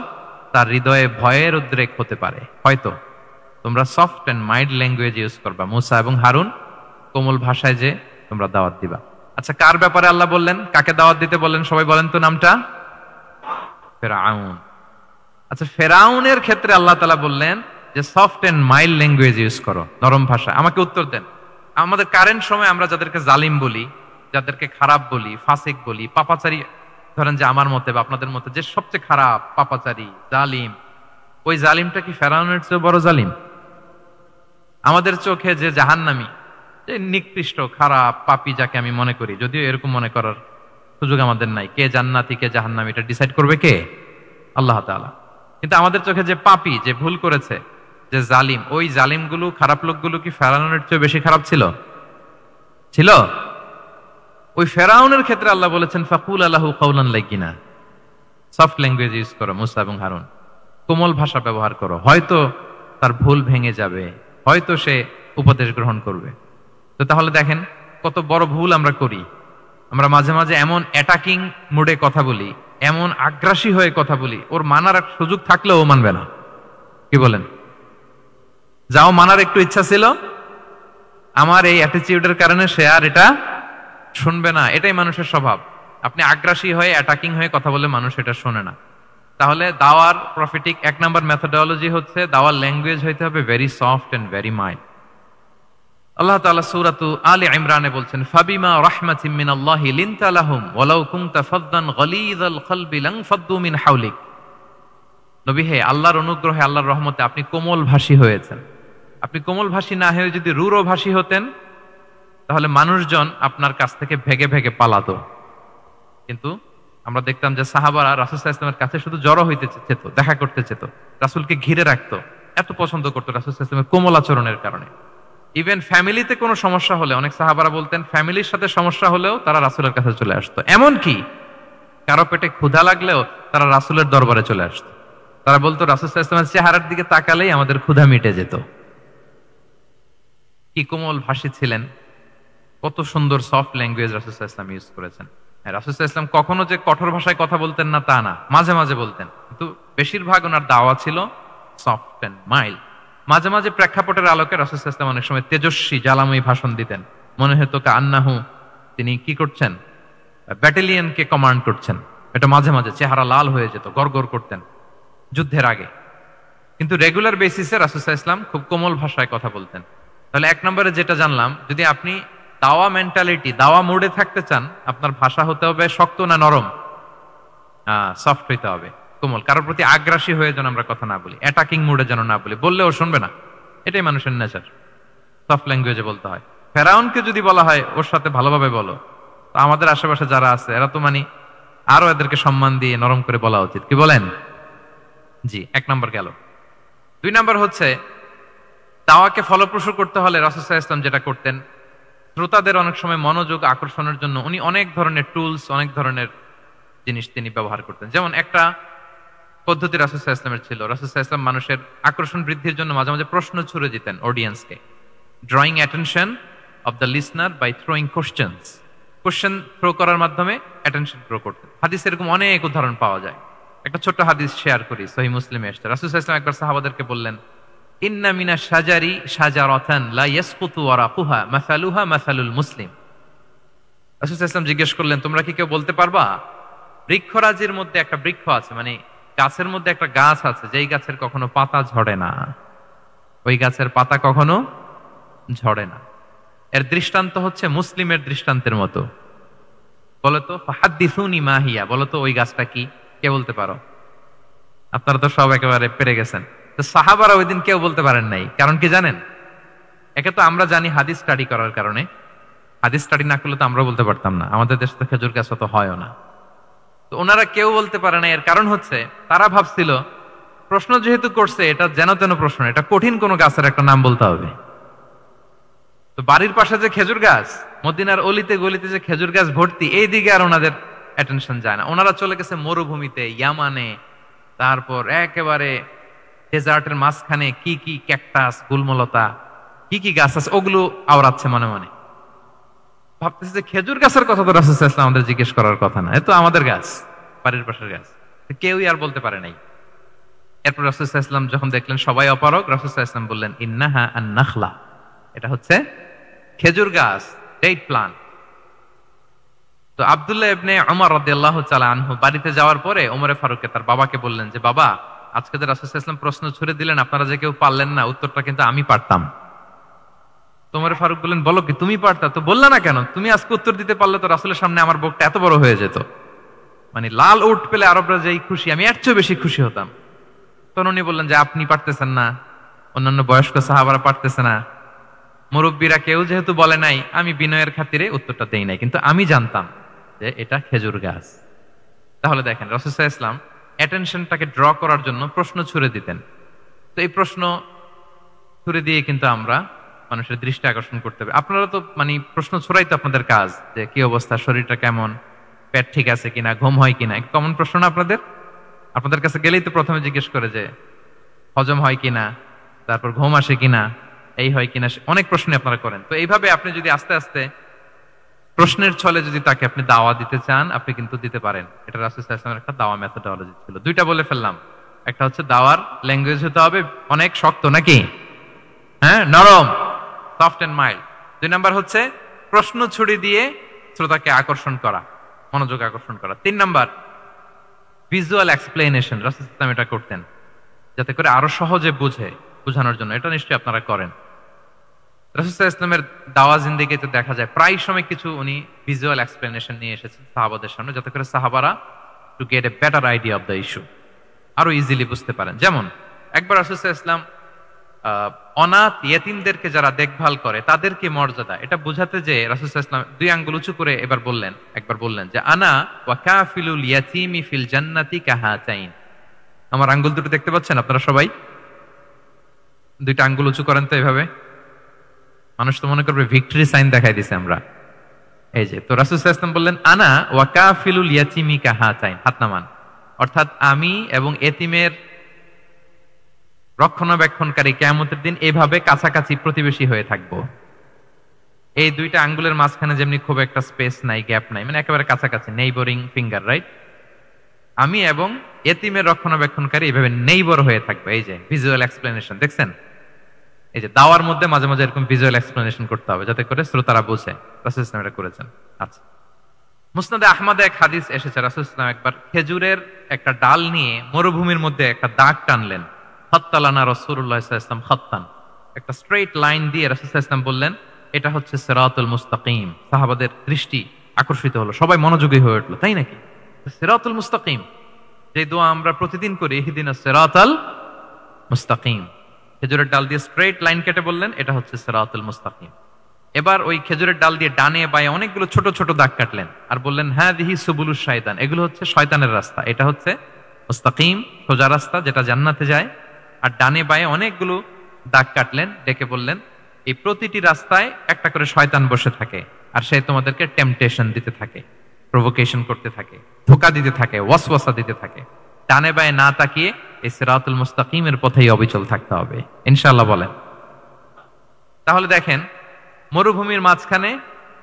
তার হৃদয়ে ভয়ের উদ্রেক হতে পারে। হয়তো তোমরা soft and mild language use করবা, মূসা এবং হারুন, কোমল ভাষায় যে তোমরা দাওয়াত দিবা। আচ্ছা, কার ব্যাপারে আল্লাহ বললেন, কাকে দাওয়াত দিতে বললেন? সবাই বলেন তো নামটা। ফিরআউন। আচ্ছা, ফেরাউনের ক্ষেত্রে আল্লাহ তাআলা বললেন যে soft and mild language use করো, নরম ভাষা। আমাকে উত্তর দেন, আমাদের কারেন্ট সময় আমরা যাদেরকে জালিম বলি, যাদেরকে খারাপ বলি, ফাসিক বলি, পাপাচারী, ধরেন যে আমার মতে বা আপনাদের মতে যে সবচেয়ে খারাপ, পাপাচারী, জালিম, ওই জালিমটা কি ফেরাউনের চেয়ে বড় জালিম? আমাদের চোখে যে জাহান্নামী, যে নিকৃষ্ট খারাপ পাপী যাকে আমি মনে করি, যদিও এরকম মনে করার সুযোগ আমাদের নাই, কে জান্নাতি কে জাহান্নামী এটা ডিসাইড করবে কে? আল্লাহ তাআলা। কিন্তু আমাদের চোখে যে পাপী, যে ভুল করেছে, যে জালিম, ওই জালিমগুলো, খারাপ লোকগুলো কি ফেরাউনের চেয়ে বেশি খারাপ ছিল? ছিল? ওই ফেরাউনের ক্ষেত্রে আল্লাহ বলেছেন ফাকুল আলাহু কাওলান লাইয়িনা, সফট ল্যাঙ্গুয়েজ ইউজ করো মুসা এবং হারুন, কোমল ভাষা ব্যবহার করো, হয়তো তার ভুল ভেঙে যাবে, হয়তো সে উপদেশ গ্রহণ করবে। তো তাহলে দেখেন কত বড় ভুল আমরা করি। আমরা মাঝে মাঝে এমন অ্যাটাকিং মুডে কথা বলি, এমন আগ্রাসী হয়ে কথা বলি, ওর মানার এক সুযোগ থাকলেও ও মানবে না। কি বলেন? যাও মানার একটু ইচ্ছা ছিল, আমার এই অ্যাটিটিউডের কারণে সে আর এটা শুনবে না। এটাই মানুষের স্বভাব। আপনি আগ্রাসী হয়ে অ্যাটাকিং হয়ে কথা বলে মানুষ এটা শোনে না। তাহলে দাওয়ার প্রফিটিক 1 নাম্বার মেথোডোলজি হচ্ছে দাওয়ার ল্যাঙ্গুয়েজ হইতে হবে very soft and very mild. আল্লাহ তাআলা সূরাতু আলে ইমরানে বলছেন ফাবিমা রাহমাতিম মিনাল্লাহি লিনতা লাহুম ওয়ালাউ কুনতা ফাদদান গালিযাল কলবি লানফাদ্দু মিন হাওলিক। নবী হে, আল্লাহর অনুগ্রহে, আল্লাহর রহমতে আপনি কোমল ভাষী হয়েছেন। আপনি কোমল ভাষী না হয়ে যদি রূঢ় ভাষী হতেন তাহলে মানুষজন আপনার কাছ থেকে ভেগে ভেগে পালাতো। কিন্তু আমরা দেখতাম যে সাহাবারা রাসূল সাল্লাল্লাহু আলাইহি ওয়াসাল্লামের কাছে শুধু জড়ো হইতে চেত, দেখা করতে চেত, রাসূলকে ঘিরে রাখতো, এত পছন্দ করতো রাসূল সাল্লাল্লাহু আলাইহি ওয়াসাল্লামের কোমল আচরণের কারণে। ইভেন ফ্যামিলিতে কোনো সমস্যা হলে, অনেক সাহাবারা বলতেন ফ্যামিলির সাথে সমস্যা হলেও তারা রাসূলের কাছে চলে আসতো। এমনকি কারো পেটে ক্ষুধা লাগলেও তারা রাসূলের দরবারে চলে আসতো। তারা বলতো রাসূল সাল্লাল্লাহু আলাইহি ওয়াসাল্লামের চেহারার দিকে তাকালেই আমাদের ক্ষুধা মিটে যেত। কি কোমল ভাষী ছিলেন, কত সুন্দর সফট ল্যাঙ্গুয়েজ রাসূল সাল্লাল্লাহু আলাইহি ওয়াসাল্লাম ইউজ করেছেন। রাসূল সাল্লাল্লাহু আলাইহি ওয়াসাল্লাম কখনো যে কঠোর ভাষায় কথা বলতেন না তা না, মাঝে মাঝে বলতেন, কিন্তু বেশিরভাগ ওনার দাওয়া ছিল সফট এন্ড মাইল্ড। মাঝে মাঝে প্রেক্ষাপটের আলোকে রাসূল সাল্লাল্লাহু আলাইহি ওয়াসাল্লাম অনেক সময় তেজস্বী জ্বালাময়ী ভাষণ দিতেন। মনে হতো কান্নাহু তিনি কি করছেন, ব্যাটালিয়নকে কমান্ড করছেন। এটা মাঝে মাঝে চেহারা লাল হয়ে যেত, গড়গড় করতেন যুদ্ধের আগে। কিন্তু রেগুলার বেসিসে রাসূল সাল্লাল্লাহু আলাইহি ওয়াসাল্লাম খুব কোমল ভাষায় কথা বলতেন। তাহলে 1 নম্বরে যেটা জানলাম, যদি আপনি দাওয়া মেন্টালিটি, দাওয়া মুডে থাকতে চান, আপনার ভাষা হতে হবে শক্ত না নরম? সফট হইতে হবে, কোমল। কারোর প্রতি আগ্রাসী হয়ে যেন আমরা কথা না বলি, অ্যাটাকিং মুডে যেন না বলি, বললেও শুনবে না। এটাই মানুষের নেচার, সফট ল্যাঙ্গুয়েজে বলতে হয়। ফেরাউনকে যদি বলা হয় ওর সাথে ভালোভাবে বলো, তো আমাদের আশেপাশে যারা আছে এরা তো আরো এদেরকে সম্মান দিয়ে নরম করে বলা উচিত। কি বলেন? জি, 1 নম্বর গেল। 2 নম্বর হচ্ছে দাওয়াকে ফলপ্রসূ করতে হলে রাসূল সাল্লাল্লাহু আলাইহি ওয়াসাল্লাম যেটা করতেন, শ্রোতাদের অনেক সময় মনোযোগ আকর্ষণের জন্য উনি অনেক ধরনের টুলস, অনেক ধরনের জিনিস তিনি ব্যবহার করতেন। যেমন একটা পদ্ধতি রাসূল সাল্লাল্লাহু আলাইহি ওয়াসাল্লামের ছিল, রাসূল সাল্লাল্লাহু আলাইহি ওয়াসাল্লাম মানুষের আকর্ষণ বৃদ্ধির জন্য মাঝে মাঝে প্রশ্ন ছুড়ে দিতেন অডিয়েন্সকে, drawing attention of the listener by throwing questions. Question throw করার মাধ্যমে অ্যাটেনশন থ্রো করতেন। হাদিসে এরকম অনেক উদাহরণ পাওয়া যায়। একটা ছোট্ট হাদিস শেয়ার করি, সহিহ মুসলিমে এসেছে। রাসূল সাল্লাল্লাহু আলাইহি ওয়াসাল্লাম একবার সাহাবাদেরকে বললেন, ইন্না মিনা শাজারি শাজারাতান লা ইয়াসকুতু ওয়ারাকুহা মাসালুহা মাসালুল মুসলিম। রাসূল সাল্লাল্লাহু আলাইহি ওয়াসাল্লাম জিজ্ঞেস করলেন, তোমরা কি কেউ বলতে পারবা বৃক্ষরাজির মধ্যে একটা বৃক্ষ আছে, গাছের মধ্যে একটা গাছ আছে যেই গাছের কখনো পাতা ঝরে না, ওই গাছের পাতা কখনো ঝরে না। এর দৃষ্টান্ত হচ্ছে মুসলিমের দৃষ্টান্তের মতো। বলতো ফাহাদ্দিসুনি মা হিয়া, বলতো ওই গাছটা কি, কে বলতে পারো? আপনারা তো সব একেবারে পেরে গেছেন। তো সাহাবারা ওই দিন কেউ বলতে পারেন নাই। কারণ কি জানেন? একে তো আমরা জানি হাদিস স্টাডি করার কারণে, হাদিস স্টাডি না করলে তো আমরা বলতে পারতাম না, আমাদের দেশে তো খেজুর গাছ অত হয়ও না। তো ওনারা কেউ বলতে পারে না। এর কারণ হচ্ছে তারা ভাবছিল প্রশ্ন যেহেতু করছে এটা যেন তেন প্রশ্ন, এটা কঠিন কোন গাছের একটা নাম বলতে হবে। তো বাড়ির পাশে যে খেজুর গাছ, মদিনার অলিতে গলিতে যে খেজুর গাছ ভর্তি, এই দিকে আর ওনাদের অ্যাটেনশন যায় না। ওনারা চলে গেছে মরুভূমিতে, ইয়ামানে, তারপর একেবারে ডেজার্টের মাঝখানে কি কি ক্যাকটাস, গুলমলতা, কি কি গাছ আছে ওগুলো আওড়াচ্ছে মনে মনে। ভাবতেছে যে খেজুর গাছের কথা তো রাসূল সাল্লাল্লাহু আলাইহি ওয়াসাল্লাম আমাদের জিজ্ঞেস করার কথা না, এ তো আমাদের গাছ, বাড়ির পাশের গাছ। কেউই আর বলতে পারে নাই। এরপর রাসূল সাল্লাল্লাহু আলাইহি ওয়াসাল্লাম যখন দেখলেন সবাই অপারগ, রাসূল সাল্লাল্লাহু আলাইহি ওয়াসাল্লাম বললেন, ইন্নাহা আন-নাখলা, এটা হচ্ছে খেজুর গাছ, ডেট প্লান্ট। তো আব্দুল্লাহ ইবনে উমর রাদিয়াল্লাহু তাআলা আনহু বাড়িতে যাওয়ার পরে ওমরে ফারুককে, তার বাবাকে বললেন যে, বাবা, আজকে যে রাসূল সাল্লাল্লাহু আলাইহি ওয়াসাল্লাম প্রশ্ন ছুড়ে দিলেন, আপনারা যে কেউ পারলেন না, উত্তরটা কিন্তু আমি পারতাম। তোমার ফারুক বললেন, বলো কি তুমি পারতা? তো বললা না কেন? তুমি আজকে উত্তর দিতে পারলে তো রাসূলের সামনে আমার বুকটা এত বড় হয়ে যেত। মানে লাল উট পেলে আরবরা যেই খুশি, আমি এর চেয়ে বেশি খুশি হতাম। তখন উনি বললেন যে আপনি পারতেছেন না, অন্যান্য বয়স্ক সাহাবারা পারতেছে না, মুরব্বীরা কেউ যেহেতু বলে নাই, আমি বিনয়ের খাতিরে উত্তরটা দেই নাই, কিন্তু আমি জানতাম যে এটা খেজুর গাছ। তাহলে দেখেন রাসূল সাল্লাল্লাহু আলাইহি ওয়াসাল্লাম অ্যাটেনশনটাকে ড্র করার জন্য প্রশ্ন ছুড়ে দিতেন। তো এই প্রশ্ন ছুড়ে দিয়ে কিন্তু আমরা মানুষের দৃষ্টি আকর্ষণ করতে হবে। আপনারা তো মানে প্রশ্ন ছড়াই তো আপনাদের কাজ, যে কি অবস্থা, শরীরটা কেমন, পেট ঠিক আছে কিনা, ঘুম হয় কিনা, কমন প্রশ্ন না আপনাদের? আপনাদের কাছে গেলেই তো প্রথমে জিজ্ঞেস করে যে হজম হয় কিনা, তারপর ঘুম আসে কিনা, এই হয় কিনা, অনেক প্রশ্ন আপনারা করেন। তো এইভাবে আপনি যদি আস্তে আস্তে প্রশ্নের ছলে যদি তাকে আপনি দাওয়া দিতে চান, আপনি কিন্তু দিতে পারেন। এটা রাসূল সাল্লাল্লাহু আলাইহি ওয়াসাল্লামের একটা দাওয়া মেথোডোলজি ছিল। দুইটা বলে ফেললাম, একটা হচ্ছে দাওয়ার ল্যাঙ্গুয়েজ হতে হবে অনেক শক্ত, নাকি হ্যাঁ নরম, সফট এন্ড মাইল্ড। 2 নাম্বার হচ্ছে প্রশ্ন ছুড়ে দিয়ে শ্রোতাকে আকর্ষণ করা, মনোযোগ আকর্ষণ করা। 3 নাম্বার ভিজুয়াল এক্সপ্লেনেশন, রাসূল সাল্লাল্লাহু আলাইহি ওয়াসাল্লাম এটা করতেন যাতে করে আরো সহজে বোঝানোর জন্য। এটা নিশ্চয়ই আপনারা করেন। রাসূল সাল্লাল্লাহু আলাইহি ওয়াসাল্লামের দাওয়া জিন্দেগিতে দেখা যায় প্রায় সময় কিছু উনি ভিজুয়াল এক্সপ্লেনেশন নিয়ে এসেছেন সাহাবাদের সামনে, যাতে করে সাহাবারা to get a better idea of the issue, আরো ইজিলি বুঝতে পারেন। যেমন একবার রাসূল সাল্লাল্লাহু আলাইহি ওয়াসাল্লাম অনাথ ইয়েতিমদেরকে যারা দেখভাল করে তাদেরকে মর্যাদা, এটা বোঝাতে যে রাসূল সাল্লাল্লাহু আলাইহি ওয়াসাল্লাম 2 আঙ্গুল উঁচু করে একবার বললেন যে আনা ওয়া কাফিলুল ইয়াতীমি ফিল জান্নাতি কাহাতাইন। আমার আঙ্গুল দুটো দেখতে পাচ্ছেন আপনারা সবাই? 2টা আঙ্গুল উঁচু করেন তো এভাবে, মানুষ তো মনে করবে ভিক্টরি সাইন দেখাই দিছে আমরা। এই যে, তো রাসূল সাল্লাল্লাহু আলাইহি ওয়াসাল্লাম বললেন আনা ওয়া কাফিলুল ইয়াতীমি কাহাতাইন, হাত নামান। অর্থাৎ আমি এবং এতিমের রক্ষণাবেক্ষণকারী কিয়ামতের দিন এভাবে কাছাকাছি প্রতিবেশী হয়ে থাকব। এই 2টা আঙ্গুলের মাঝখানে যেমনি খুব একটা স্পেস নাই, গ্যাপ নাই, মানে একেবারে কাছাকাছি, নেইবরিং ফিঙ্গার, রাইট? আমি এবং এতিমের রক্ষণাবেক্ষণকারী এভাবে নেইবর হয়ে থাকবে। এই যে ভিজুয়াল এক্সপ্লেনেশন দেখছেন? এই যে দাওয়ার মধ্যে মাঝে মাঝে এরকম ভিজুয়াল এক্সপ্লেনেশন করতে হবে যাতে করে শ্রোতারা বোঝে। রাসূল সাল্লাল্লাহু আলাইহি ওয়াসাল্লাম এটা করেছেন। আচ্ছা, মুসনাদে আহমদে এক হাদিস এসেছে, রাসূল সাল্লাল্লাহু আলাইহি ওয়াসাল্লাম একবার খেজুরের একটা ডাল নিয়ে মরুভূমির মধ্যে একটা দাগ টানলেন। খাত্তালানা রাসূলুল্লাহ সাল্লাল্লাহু আলাইহি ওয়াসাল্লাম খাত্তান, একটা স্ট্রেইট লাইন দিয়ে রাসূল সাল্লাল্লাহু আলাইহি ওয়াসাল্লাম বললেন এটা হচ্ছে সিরাতুল মুস্তাকিম। সাহাবাদের দৃষ্টি আকর্ষিত হলো, সবাই মনোযোগী হয়ে উঠলো, তাই নাকি? সিরাতুল মুস্তাকিম, যে দোয়া আমরা প্রতিদিন করি, ইহদিনাস সিরাতাল মুস্তাকিম, খেজুরের ডাল দিয়ে স্ট্রেইট লাইন কেটে বললেন এটা হচ্ছে সিরাতুল মুস্তাকিম। এবার ওই খেজুরের ডাল দিয়ে ডানে বায়ে অনেকগুলো ছোট ছোট দাগ কাটলেন আর বললেন হাযিহি সুবুলুশ শায়তান, এগুলো হচ্ছে শয়তানের রাস্তা, এটা হচ্ছে মুস্তাকিম, সোজা রাস্তা যেটা জান্নাতে যায়। আর ডানে বায়ে অনেকগুলো দাগ কাটলেন, ডেকে বললেন এই প্রতিটি রাস্তায় একটা করে শয়তান বসে থাকে, আর সে তোমাদেরকে টেম্পটেশন দিতে থাকে, প্রভোকেশন করতে থাকে, ধোঁকা দিতে থাকে, ওয়াসওয়াসা দিতে থাকে। ডানে বায়ে না তাকিয়ে এই সিরাতুল মুস্তাকিমের পথেই অবিচল থাকতে হবে, ইনশাআল্লাহ বলেন। তাহলে দেখেন মরুভূমির মাঝখানে,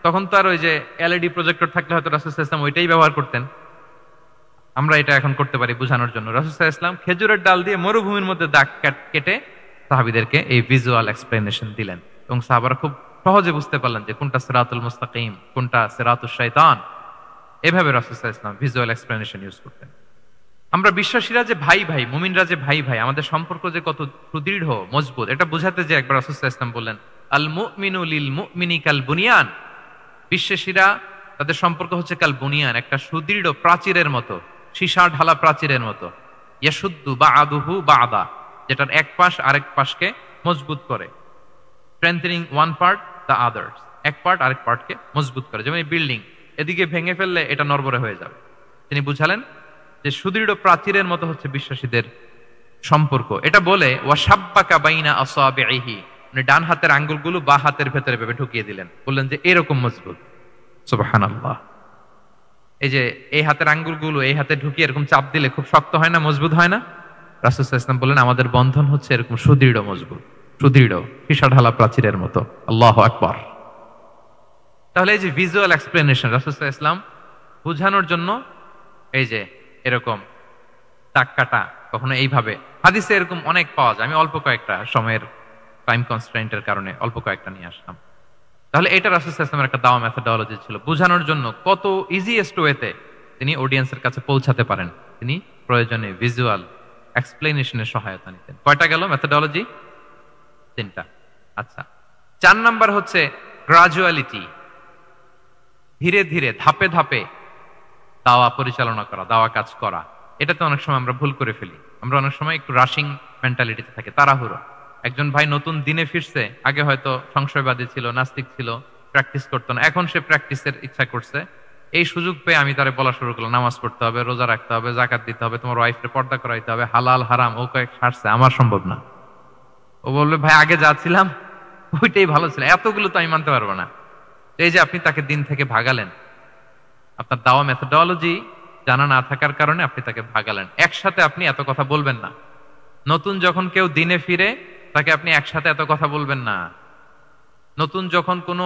তখন তো আর ওই যে এলইডি প্রজেক্টর থাকলে হয়তো রাসূল সাল্লাল্লাহু আলাইহি ওয়াসাল্লাম ওইটাই ব্যবহার করতেন, আমরা এটা এখন করতে পারি বোঝানোর জন্য। রাসূল সাল্লাল্লাহু আলাইহি ওয়াসাল্লাম খেজুরের ডাল দিয়ে মরুভূমির মধ্যে দাগ কেটে সাহাবীদেরকে এই ভিজুয়াল এক্সপ্লেনেশন দিলেন, এবং সাহাবারা খুব সহজে বুঝতে পারলেন যে কোনটা সিরাতুল মুস্তাকিম, কোনটা সিরাতুশ শাইতান। এভাবে রাসূল সাল্লাল্লাহু আলাইহি ওয়াসাল্লাম ভিজুয়াল এক্সপ্লেনেশন ইউজ করতেন। আমরা বিশ্বাসীরা যে ভাই ভাই, মুমিনরা যে ভাই ভাই, আমাদের সম্পর্ক যে কত সুদৃঢ় মজবুত, এটা বোঝাতে যে একবার রাসূল সাল্লাল্লাহু আলাইহি ওয়াসাল্লাম বললেন আল মুমিনু লিল মুমিনি কাল বুনিয়ান, বিশ্বাসীরা তাদের সম্পর্ক হচ্ছে কাল বুনিয়ান, একটা সুদৃঢ় প্রাচীরের মতো, সীসা ঢালা প্রাচীরের মতো। ইয়াশুদ্দু বা'দুহু বা'দা, যেটার এক পাশ আরেক পাশকে মজবুত করে। Strengthening one part the others, এক পার্ট আরেক পার্টকে মজবুত করে। যেমন এই বিল্ডিং, এদিকে ভেঙে ফেললে এটা নড়বড়ে হয়ে যাবে। তিনি বুঝালেন যে সুদৃঢ় প্রাচীরের মতো হচ্ছে বিশ্বাসীদের সম্পর্ক। এটা বলে ওয়াশাব্বাকা বাইনা আসাবিহি, মানে ডান হাতের আঙ্গুলগুলো বা হাতের ভেতরে ভেবে ঢুকিয়ে দিলেন, বললেন যে এরকম মজবুত। সুবহানাল্লাহ। এই যে এই হাতের আঙ্গুলগুলো এই হাতে ঢুকিয়ে এরকম চাপ দিলে খুব শক্ত হয় না, মজবুত হয় না? রাসূল সাল্লাল্লাহু আলাইহি ওয়াসাল্লাম বললেন আমাদের বন্ধন হচ্ছে এরকম সুদৃঢ় মজবুত, সুদৃঢ় সীসা ঢালা প্রাচীরের মতো। আল্লাহু আকবার। তাহলে এই যে ভিজুয়াল এক্সপ্লেনেশন, রাসূল সাল্লাল্লাহু আলাইহি ওয়াসাল্লাম বোঝানোর জন্য এই যে এরকম দাগ কাটা, কখনো এইভাবে, হাদিসে এরকম অনেক পাওয়া যায়। আমি অল্প কয়েকটা, সময়ের টাইম কনস্ট্রেন্টের কারণে অল্প কয়েকটা নিয়ে আসলাম। তাহলে এটা রাসূল সাল্লাল্লাহু আলাইহি ওয়াসাল্লামের একটা দাওয়া মেথোডোলজি ছিল, বোঝানোর জন্য কত ইজিয়েস্ট ওয়েতে তিনি অডিয়েন্সের কাছে পৌঁছাতে পারেন। তিনি প্রয়োজনে ভিজুয়াল এক্সপ্লেনেশনের সহায়তা নিতেন। কয়টা গেল মেথোডোলজি? 3টা। আচ্ছা, 4 নাম্বার হচ্ছে গ্রাজুয়ালিটি, ধীরে ধীরে ধাপে ধাপে দাওয়া পরিচালনা করা, দাওয়া কাজ করা। এটাতে অনেক সময় আমরা ভুল করে ফেলি। আমরা অনেক সময় একটু রাশিং মেন্টালিটিতে থাকি, তাড়াহুড়ো। একজন ভাই নতুন দিনে ফিরছে, আগে হয়তো সংশয়বাদী ছিল, নাস্তিক ছিল, প্র্যাকটিস করতো না, এখন সে প্র্যাকটিসের ইচ্ছা করছে। এই সুযোগ পেয়ে আমি তারে বলা শুরু করলাম, নামাজ পড়তে হবে, রোজা রাখতে হবে, জাকাত দিতে হবে, তোমার ওয়াইফকে পর্দা করাইতে হবে, হালাল হারাম ও কয়েক ছাড়ছে, আমার সম্ভব না। ও বলবে ভাই আগে যা ছিলাম ওইটাই ভালো ছিল, এতগুলো তো আমি মানতে পারবো না। এই যে আপনি তাকে দিন থেকে ভাগালেন, আপনার দাওয়া মেথোডোলজি জানা না থাকার কারণে আপনি তাকে ভাগালেন। একসাথে আপনি এত কথা বলবেন না। নতুন যখন কেউ দিনে ফিরে তাকে আপনি একসাথে এত কথা বলবেন না। নতুন যখন কোনো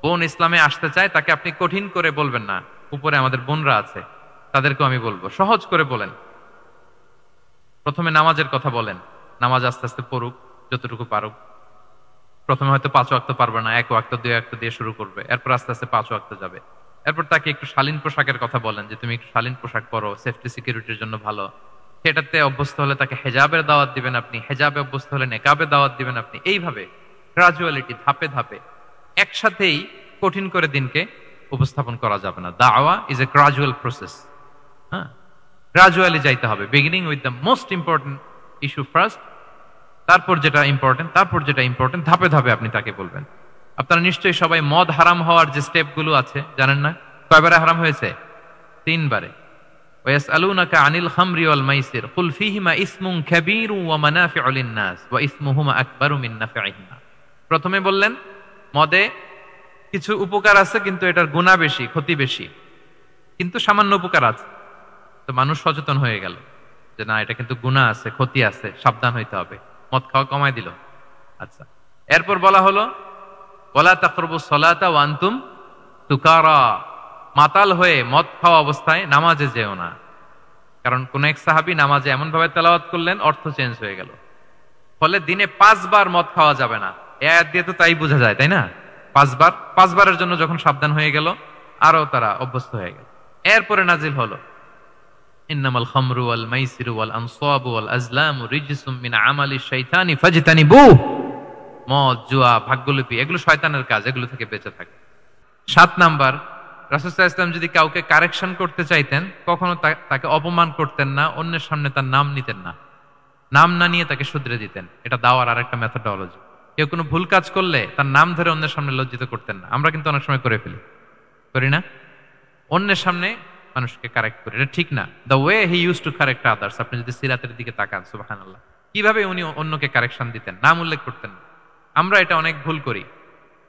বোন ইসলামে আসতে চায় তাকে আপনি কঠিন করে বলবেন না। উপরে আমাদের বোনরা আছে, তাদেরকেও আমি বলবো সহজ করে বলেন। প্রথমে নামাজের কথা বলেন, নামাজ আস্তে আস্তে পড়ুক যতটুকু পারুক। প্রথমে হয়তো 5 ওয়াক্ত পারবে না, 1 ওয়াক্ত 2 ওয়াক্ত দিয়ে শুরু করবে, এরপর আস্তে আস্তে 5 ওয়াক্ত যাবে। এরপর তাকে একটু শালীন পোশাকের কথা বলেন, যে তুমি একটু শালীন পোশাক পরো, সেফটি সিকিউরিটির জন্য ভালো। সেটাতে অভ্যস্ত হলে তাকে হেজাবের দাওয়াত দিবেন আপনি, হেজাবে অভ্যস্ত হলে নেকাবে দাওয়াত দিবেন আপনি। এইভাবে গ্রাজুয়ালিটি, ধাপে ধাপে, একসাথেই কঠিন করে দিনকে উপস্থাপন করা যাবে না। দাওয়া ইজ এ গ্রাজুয়াল প্রসেস। হ্যাঁ, গ্রাজুয়ালি যাইতে হবে। Beginning with the most important issue first, তারপর যেটা ইম্পর্টেন্ট, তারপর যেটা ইম্পর্টেন্ট, ধাপে ধাপে আপনি তাকে বলবেন। আপনারা নিশ্চয়ই সবাই মদ হারাম হওয়ার যে স্টেপগুলো আছে জানেন না? কয়বারে হারাম হয়েছে? 3 বারে। ওয়াসআলুনাকা আনিল খামরি ওয়াল মাইসির কুল ফীহিমা ইসমুন কাবীরু ওয়া মানাফিউ লিন-নাস ওয়া ইসমুহুমা আকবারু মিন নাফিহিমা। প্রথমে বললেন মদে কিছু উপকার আছে, কিন্তু এটার গুনাহ বেশি, ক্ষতি বেশি, কিন্তু সামান্য উপকার আছে। তো মানুষ সচেতন হয়ে গেল যে না, এটা কিন্তু গুনাহ আছে, ক্ষতি আছে, সাবধান হইতে হবে। মদ খাওয়া কমায় দিল। আচ্ছা, এরপর বলা হলো ওয়ালা তাকরাবুস সালাতা ওয়া আনতুম সুকারা, মাতাল হয়ে মদ খাওয়া অবস্থায় নামাজে যেও না। কারণ কোন এক সাহাবী নামাজে এমন ভাবে তেলাওয়াত করলেন, অর্থ চেঞ্জ হয়ে গেল। ফলে দিনে 5 বার মদ খাওয়া যাবে না। এই আয়াত দিয়ে তো তাই বোঝা যায়, তাই না? 5 বারের জন্য যখন সাবধান হয়ে গেল, আরো তারা অভ্যস্ত হয়ে গেল। এরপরে নাজিল হলো ইন্নামাল খামরু ওয়াল মাইসিরু ওয়াল আনসাবু ওয়াল আজলামু রিজসুম মিন আমালিশ শাইতানি ফাজতানিবুহু। মদ, জুয়া, ভাগ্যলিপি এগুলো শয়তানের কাজ, এগুলো থেকে বেঁচে থাকে। 7 নাম্বার, রাসূল সাল্লাল্লাহু আলাইহি ওয়াসাল্লাম যদি কাউকে কারেকশন করতে চাইতেন, কখনো তাকে অপমান করতেন না, অন্যের সামনে তার নাম নিতেন না, নাম না নিয়ে তাকে শুধরে দিতেন। এটা দাওয়ার আরেকটা মেথোডোলজি। কেউ কোনো ভুল কাজ করলে তার নাম ধরে অন্যের সামনে লজ্জিত করতেন না। আমরা কিন্তু অনেক সময় করে ফেলি, করি না? অন্যের সামনে মানুষকে কারেক্ট করি, এটা ঠিক না। The way he use to correct others, আপনি যদি সিরাতের দিকে তাকান, সুবহানাল্লাহ, কিভাবে উনি অন্যকে কারেকশন দিতেন, নাম উল্লেখ করতেন না। আমরা এটা অনেক ভুল করি।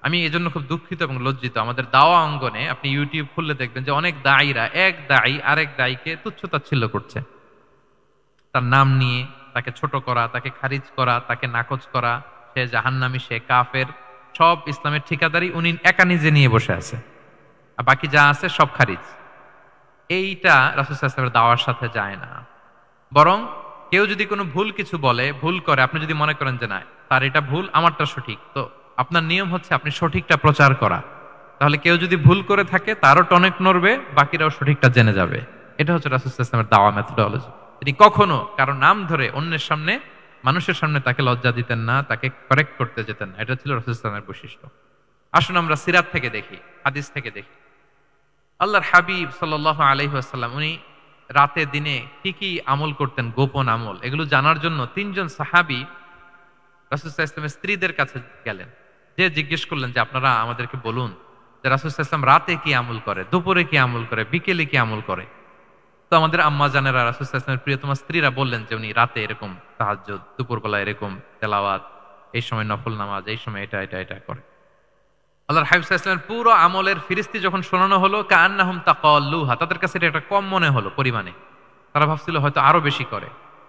আমি এজন্য খুব দুঃখিত এবং লজ্জিত। আমাদের দাওয়া অঙ্গনে আপনি ইউটিউব খুললে দেখবেন যে অনেক দায়ীরা, এক দায়ী আরেক দায়ীকে তুচ্ছ-তাচ্ছিল্য করছে, তার নাম নিয়ে তাকে ছোট করা, তাকে খারিজ করা, তাকে নাকচ করা, সে জাহান্নামী, সে কাফের। সব ইসলামের ঠিকাদারি উনি একা নিজে নিয়ে বসে আছে, আর বাকি যা আছে সব খারিজ। এইটা রাসূল সাল্লাল্লাহু আলাইহি ওয়াসাল্লামের দাওয়ার সাথে যায় না। বরং কেউ যদি কোনো ভুল কিছু বলে, ভুল করে, আপনি যদি মনে করেন যে না তার এটা ভুল, আমারটা সঠিক, তো আপনার নিয়ম হচ্ছে আপনি সঠিকটা প্রচার করা। তাহলে কেউ যদি ভুল করে থাকে তারও টনক নড়বে, বাকিরাও সঠিকটা জেনে যাবে। এটা হচ্ছে রাসূল সাল্লাল্লাহু আলাইহি ওয়াসাল্লামের দাওয়া মেথোডোলজি। তিনি কখনো কারো নাম ধরে অন্যের সামনে, মানুষের সামনে তাকে লজ্জা দিতেন না, তাকে কারেক্ট করতে যেতেন না। এটা ছিল রাসূল সাল্লাল্লাহু আলাইহি ওয়াসাল্লামের বৈশিষ্ট্য। আসুন আমরা সিরাত থেকে দেখি, হাদিস থেকে দেখি। আল্লাহর হাবিব সাল্লাল্লাহু আলাইহি ওয়াসাল্লাম উনি রাতে দিনে কি কি আমল করতেন, গোপন আমল, এগুলো জানার জন্য 3 জন সাহাবী রাসূল সাল্লাল্লাহু আলাইহি ওয়াসাল্লামের স্ত্রীদের কাছে গেলেন। যে জিজ্ঞেস করলেন যে আপনারা আমাদেরকে বলুন যে রাসূল সাল্লাল্লাহু আলাইহি ওয়াসাল্লাম রাতে কি আমল করে, দুপুরে কি আমল করে, বিকেলে কি আমল করে। তো আমাদের আম্মা জানেরা, রাসূল সাল্লাল্লাহু আলাইহি ওয়াসাল্লামের প্রিয়তমা স্ত্রীরা বললেন যে উনি রাতে এরকম তাহাজ্জুদ, দুপুরবেলা এরকম তেলাওয়াত, এই সময় নফল নামাজ, এই সময় এটা এটা এটা করে। আল্লাহর হাবিব সাল্লাল্লাহু আলাইহি ওয়াসাল্লামের পুরো আমলের ফিরিস্তি যখন শোনানো হলো, কাআন্নাহুম তাকাল্লুহা, তাদের কাছে এটা একটা কম মনে হলো পরিমাণে। তারা ভাবছিল হয়তো আরো বেশি করে।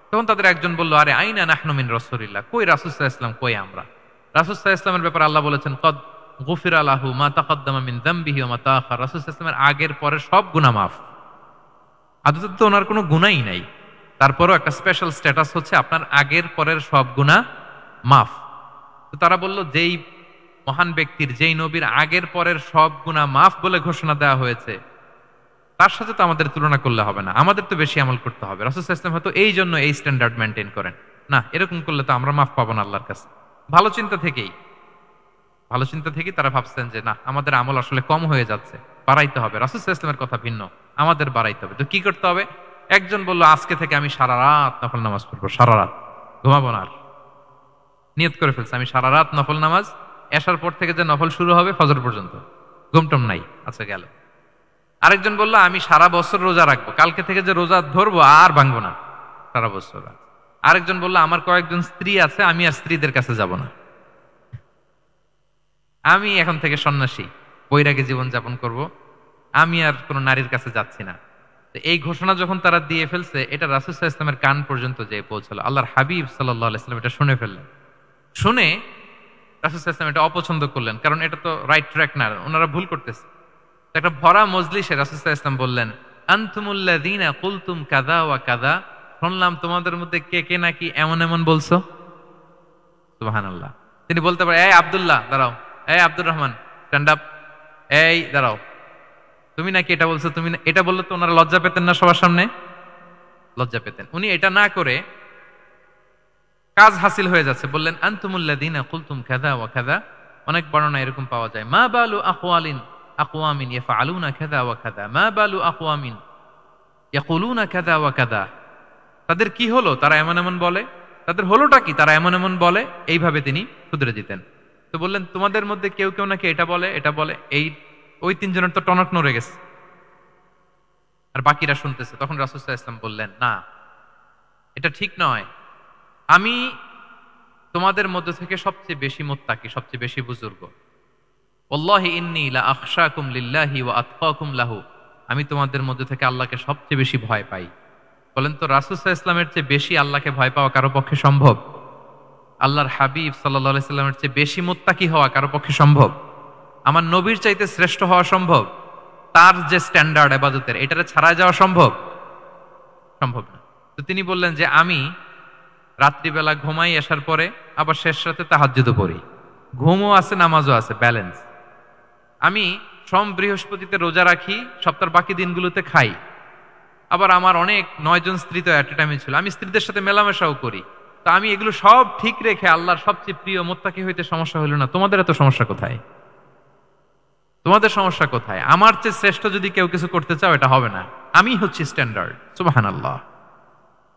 তখন তাদের একজন বলল, আরে আইনা নাহনু মিন রাসূলিল্লাহ, কই রাসূল সাল্লাল্লাহু আলাইহি ওয়াসাল্লাম, কই আমরা। রাসূল সাল্লাল্লাহু আলাইহি ওয়াসাল্লামের ব্যাপারে আল্লাহ বলেছেন কদ গুফিরা লাহু মা তাকাদ্দামা মিন যামবিহি ওয়া মা তাআখার। রাসূল সাল্লাল্লাহু আলাইহি ওয়াসাল্লামের আগের পরের সব গুনাহ মাফ। আদতে তো ওনার কোনো গুনাহই নাই, তারপরও একটা স্পেশাল স্ট্যাটাস হচ্ছে আপনার আগের পরের সব গুনাহ মাফ। তো তারা বলল, যেই মহান ব্যক্তির, যেই নবীর আগের পরের সব গুনাহ মাফ বলে ঘোষণা দেওয়া হয়েছে, তার সাথে তো আমাদের তুলনা করলে হবে না, আমাদের তো বেশি আমল করতে হবে। রাসূল সাল্লাল্লাহু আলাইহি ওয়াসাল্লাম হয়তো এই জন্য এই স্ট্যান্ডার্ড মেনটেন করেন না, এরকম করলে তো আমরা মাফ পাবো না আল্লাহর কাছে। ভালো চিন্তা থেকেই তারা ভাবছেন যে না, আমাদের আমল আসলে কম হয়ে যাচ্ছে, বাড়াইতে হবে। রাসূল সাল্লাল্লাহু আলাইহি ওয়াসাল্লামের কথা ভিন্ন, আমাদের বাড়াইতে হবে। তো কি করতে হবে? একজন বলল আজকে থেকে আমি সারা রাত নফল নামাজ পড়বো, সারা রাত ঘুমাবো না আর। নিয়ত করে ফেলছে আমি সারা রাত নফল নামাজ, এশার পর থেকে যে নফল শুরু হবে ফজর পর্যন্ত, ঘুমটম নাই। আচ্ছা গেল। আরেকজন বলল আমি সারা বছর রোজা রাখবো, কালকে থেকে যে রোজা ধরবো আর ভাঙবো না সারা বছর। আরেকজন বলল আমার কয়েকজন স্ত্রী আছে, আমি আর স্ত্রীদের কাছে যাব না, আমি এখন থেকে সন্ন্যাসী, বৈরাগী জীবন যাপন করব, আমি আর কোন নারীর কাছে যাচ্ছি না। তো এই ঘোষণা যখন তারা দিয়ে ফেলছে, এটা রাসূল সাল্লাল্লাহু আলাইহি ওয়াসাল্লামের কান পর্যন্ত যেয়ে পৌঁছলো। আল্লাহর হাবিব সাল্লাল্লাহু আলাইহি ওয়াসাল্লাম এটা শুনে ফেললেন। শুনে রাসূল সাল্লাল্লাহু আলাইহি ওয়াসাল্লাম এটা অপছন্দ করলেন, কারণ এটা তো রাইট ট্র্যাক না, ওনারা ভুল করতেছে। একটা ভরা মজলিসে রাসূল সাল্লাল্লাহু আলাইহি ওয়াসাল্লাম বললেন, আনতুমুল্লাযীনা কুলতুম কাযা ওয়া কাযা, শুনলাম তোমাদের মধ্যে কে কে নাকি এমন এমন বলছো। সুবহানাল্লাহ। তিনি বলতে পারেন এই আব্দুল্লাহ দাঁড়াও, এই আব্দুর রহমান স্ট্যান্ড আপ, এই দাঁড়াও, তুমি নাকি এটা বলছো, তুমি এটা বললে তো ওনারা লজ্জা পেতেন না? সবার সামনে লজ্জা পেতেন। উনি এটা না করে কাজ হাসিল হয়ে যাচ্ছে, বললেন আনতুমুল্লাযীনা কুলতুম কাযা ওয়া কাযা। অনেক বর্ণনা এরকম পাওয়া যায়, মা বালু আকওয়ামিন ইয়াফআলুনা কাযা ওয়া কাযা, মা বালু আকওয়ামিন ইয়াকুলুনা কাযা ওয়া কাযা। তাদের কি হলো, তারা এমন এমন বলে, তাদের হলোটা কি, তারা এমন এমন বলে। এইভাবে তিনি শুধরে দিতেন। তো বললেন তোমাদের মধ্যে কেউ কেউ নাকি এটা বলে এটা বলে। ওই তিনজনের তো টনক নড়ে গেছে, আর বাকিরা শুনতেছে। তখন রাসূল সাল্লাল্লাহু আলাইহি ওয়াসাল্লাম বললেন না, এটা ঠিক নয়। আমি তোমাদের মধ্যে থেকে সবচেয়ে বেশি মুত্তাকি, সবচেয়ে বেশি বুজুর্গ। ওয়াল্লাহি ইন্নী লা আখশাকুম লিল্লাহি ওয়া আতকাকুম লাহু, আমি তোমাদের মধ্যে থেকে আল্লাহকে সবচেয়ে বেশি ভয় পাই। বলেন তো রাসূল সাল্লাল্লাহু আলাইহি ওয়াসাল্লামের চেয়ে বেশি আল্লাহকে ভয় পাওয়া কারো পক্ষে সম্ভব? আল্লাহর হাবিব সাল্লাল্লাহু আলাইহি ওয়াসাল্লামের চেয়ে বেশি মুত্তাকি হওয়া কারো পক্ষে সম্ভব? আমার নবীর চাইতে শ্রেষ্ঠ হওয়া সম্ভব? তার যে স্ট্যান্ডার্ড ইবাদতের, এটারে ছাড়াই যাওয়া সম্ভব? সম্ভব না। তো তিনি বললেন যে আমি রাত্রিবেলা ঘুমাই আসার পরে, আবার শেষ রাতে তাহাজ্জুদও পড়ি, ঘুমও আছে নামাজও আছে, ব্যালেন্স। আমি সোম বৃহস্পতিতে রোজা রাখি, সপ্তাহের বাকি দিনগুলোতে খাই। আবার আমার অনেক 9 জন স্ত্রী তো এট এ টাইমে ছিল, আমি স্ত্রীদের সাথে মেলামেশাও করি। তো আমি এগুলো সব ঠিক রেখে আল্লাহর সবচেয়ে প্রিয় মুত্তাকি হইতে সমস্যা হইল না। তোমাদের এত সমস্যা কোথায়? তোমাদের সমস্যা কোথায়? আমার চেয়ে শ্রেষ্ঠ যদি কেউ কিছু করতে চাও, এটা হবে না, আমি হচ্ছি স্ট্যান্ডার্ড। সুবহানাল্লাহ।